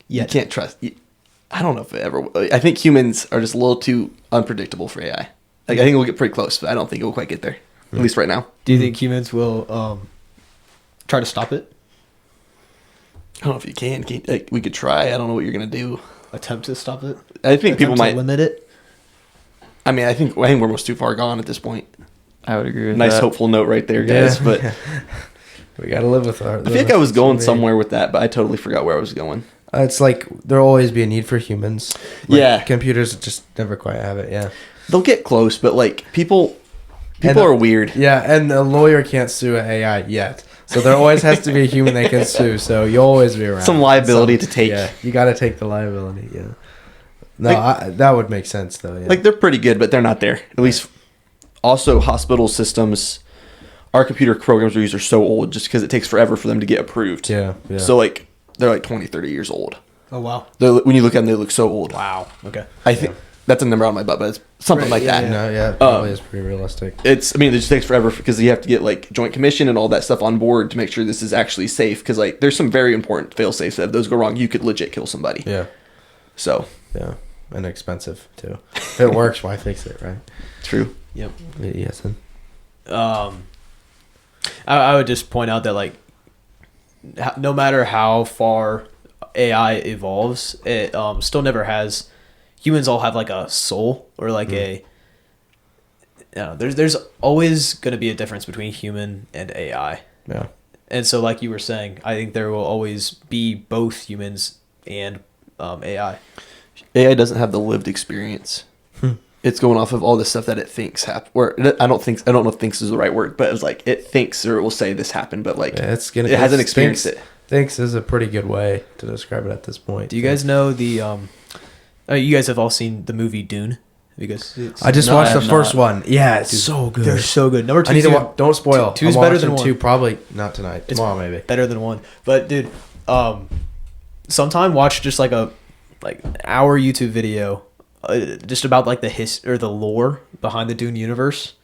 you can't trust. I don't know if it ever. I think humans are just a little too unpredictable for AI. Like I think we'll get pretty close, but I don't think it will quite get there. At least right now. Do you think humans will try to stop it? I don't know if you can. Like, we could try. I don't know what you're gonna do. Attempt to stop it? I think people Attempt to might limit it. I mean, I think we're almost too far gone at this point. I would agree with Nice that. hopeful note right there, guys. Yeah. But We gotta live with our. I feel like I was going somewhere with that, but I totally forgot where I was going. It's like there'll always be a need for humans. Like, Yeah. computers just never quite have it. Yeah, They'll get close, but like people And are weird. yeah, and a lawyer can't sue an AI yet, so there always has to be a human they can sue. So you'll always be around. Some liability to take. Yeah, you got to take the liability. Yeah, no, Like- that would make sense though. Yeah. Like they're pretty good, but they're not there. At least, also hospital systems, our computer programs we use are so old just because it takes forever for them to get approved. yeah. So like they're like 20, 30 years old. Oh wow! When you look at them, they look so old. Wow. Okay. I think that's a number on my butt, but it's something like that. Yeah, probably is pretty realistic. It's, I mean, it just takes forever because you have to get like joint commission and all that stuff on board to make sure this is actually safe. Because like there's some very important fail safes that if those go wrong, you could legit kill somebody. Yeah, So yeah, and expensive too. If it works, why fix it, right? true. Yep. Yes. I would just point out that like, no matter how far AI evolves, it still never has. Humans all have like a soul or like a. You know, there's always going to be a difference between human and AI, Yeah. and so like you were saying, I think there will always be both humans and AI. AI doesn't have the lived experience. It's going off of all the stuff that it thinks happened. Or I don't know if "thinks" is the right word, but it's like it thinks or it will say this happened, but like Yeah, it hasn't experienced it. Thinks is a pretty good way to describe it at this point. Do you guys know the? You guys have all seen the movie Dune. Have you guys? I just No, watched I the have first not. one. Yeah, it's so good. They're so good. Number two. I need to don't spoil. Two's I'm better than watching one. two, probably not tonight. Tomorrow maybe. Better than one. But dude, sometime watch just like an hour YouTube video, just about like the lore behind the Dune universe.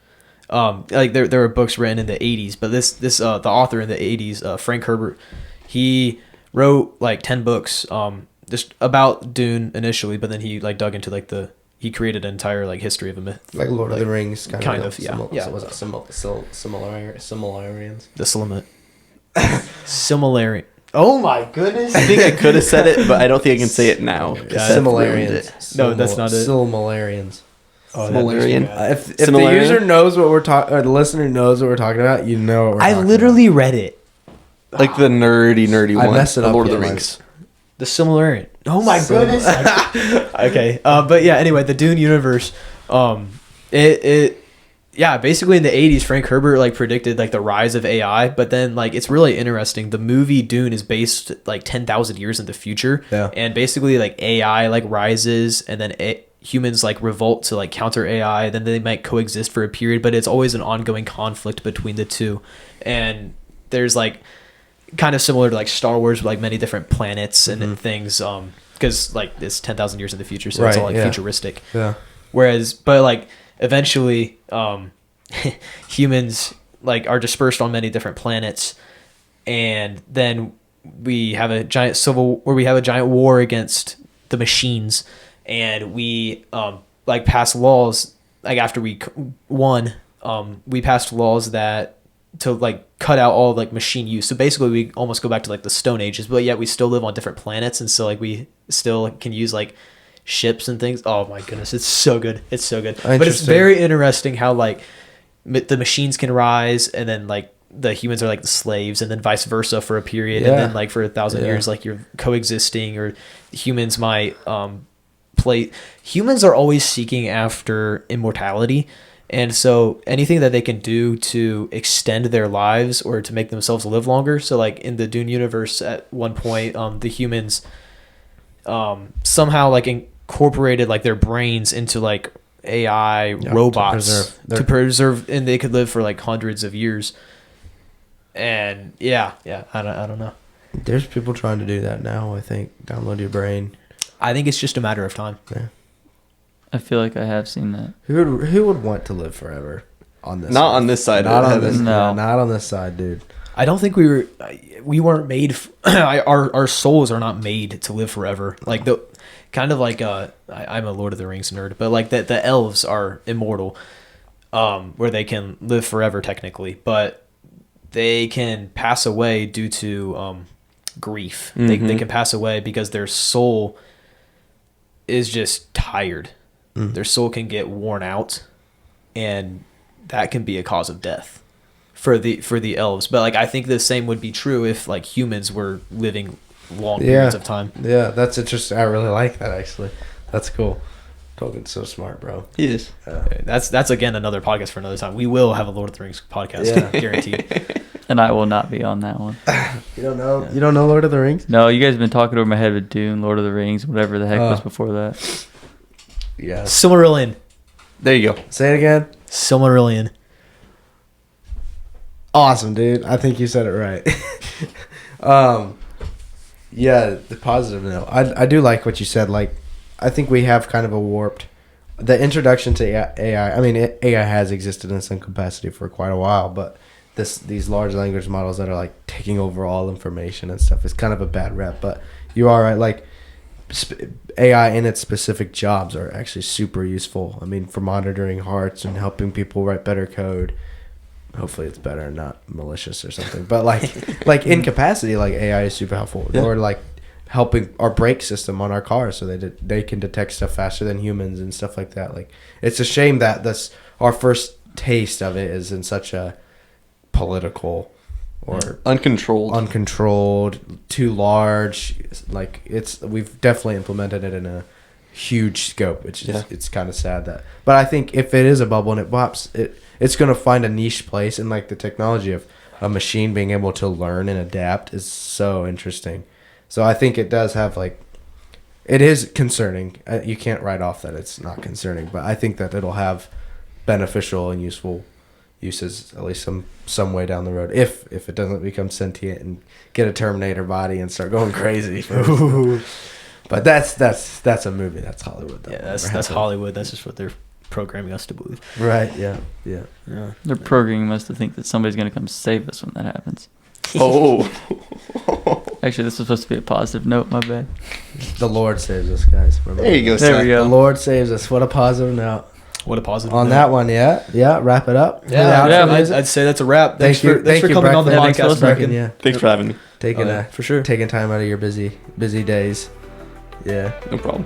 Like there were books written in the 80s, but this the author in the 80s, Frank Herbert, he wrote like 10 books just about Dune initially, but then he like dug into like he created an entire like history of a myth, Like Lord of the Rings, kind of, yeah. Was it similarians? the similarity. Oh my goodness! I think I could have said it, but I don't think I can say it now. Seth ruined it. No, that's not it. Similarians. Oh, that makes me Similarian. mad. If the Similarian? user knows what we're talking, or the listener knows what we're talking about, you know what we're I talking literally read it. Like the nerdy I one. messed it the up, Lord of yeah, the my- Rings. The similarity. Oh my goodness. Okay. But yeah, anyway, the Dune universe, basically in the 80s, Frank Herbert like predicted like the rise of AI, but then like it's really interesting. The movie Dune is based like 10,000 years in the future. Yeah. And basically like AI like rises and then humans like revolt to like counter AI, then they might coexist for a period, but it's always an ongoing conflict between the two. And there's like kind of similar to like Star Wars with like many different planets and things because like it's 10,000 years in the future, so it's Right, all like yeah. futuristic. Yeah. Whereas but like eventually humans like are dispersed on many different planets, and then we have a giant war against the machines, and we like pass laws like after we won, we passed laws that to like cut out all like machine use. So basically we almost go back to like the Stone Ages, but yet we still live on different planets, and so like we still can use like ships and things. Oh my goodness, it's so good. It's so good. But it's very interesting how like the machines can rise, and then like the humans are like the slaves, and then vice versa for a period, and then like for 1,000 years like you're coexisting, or humans might humans are always seeking after immortality. And so anything that they can do to extend their lives or to make themselves live longer. So like in the Dune universe at one point, the humans somehow like incorporated like their brains into like AI robots to preserve, and they could live for like hundreds of years. And I don't know. There's people trying to do that now, I think. Download your brain. I think it's just a matter of time. Yeah. I feel like I have seen that. Who would want to live forever on this? Not on this side. Not of on this. heaven. No, not on this side, dude. I don't think we weren't made. Our souls are not made to live forever. Like the kind of like I'm a Lord of the Rings nerd, but like the elves are immortal, where they can live forever technically, but they can pass away due to grief. Mm-hmm. They can pass away because their soul is just tired. Their soul can get worn out, and that can be a cause of death for the elves. But like I think the same would be true if like humans were living long periods of time. Yeah, that's interesting. I really like that actually. That's cool. Tolkien's so smart, bro. He is. That's again another podcast for another time. We will have a Lord of the Rings podcast, guaranteed. And I will not be on that one. You don't know? Yeah. You don't know Lord of the Rings? No, you guys have been talking over my head with Dune, Lord of the Rings, whatever the heck was before that. Yeah. Silmarillion. There you go. Say it again. Silmarillion. Awesome, dude. I think you said it right. Yeah, the positive note. I do like what you said. Like, I think we have kind of a warped... The introduction to AI... I mean, AI has existed in some capacity for quite a while, but these large language models that are, like, taking over all information and stuff is kind of a bad rep. But you are right. Like, AI in its specific jobs are actually super useful. I mean, for monitoring hearts and helping people write better code. Hopefully it's better and not malicious or something. But like in capacity, like AI is super helpful. Yeah. Or like helping our brake system on our cars so they can detect stuff faster than humans and stuff like that. Like it's a shame that our first taste of it is in such a political or uncontrolled, too large. Like we've definitely implemented it in a huge scope. It's just it's kind of sad that. But I think if it is a bubble and it pops, it's going to find a niche place, and like the technology of a machine being able to learn and adapt is so interesting. So I think it does have like, it is concerning. You can't write off that it's not concerning, but I think that it'll have beneficial and useful uses at least some way down the road if it doesn't become sentient and get a Terminator body and start going crazy. But that's a movie. That's Hollywood. Yeah, that's Hollywood. That's just what they're programming us to believe. Right. Yeah. They're programming us to think that somebody's going to come save us when that happens. Oh. Actually, this was supposed to be a positive note. My bad. The Lord saves us, guys. Remember there you go. There we go. The Lord saves us. What a positive note. What a positive on note. That one. Yeah. Wrap it up. I'd say that's a wrap. Thanks for coming on the podcast, Bracken. Yeah. Thanks for having me. Taking time out of your busy days. Yeah. No problem.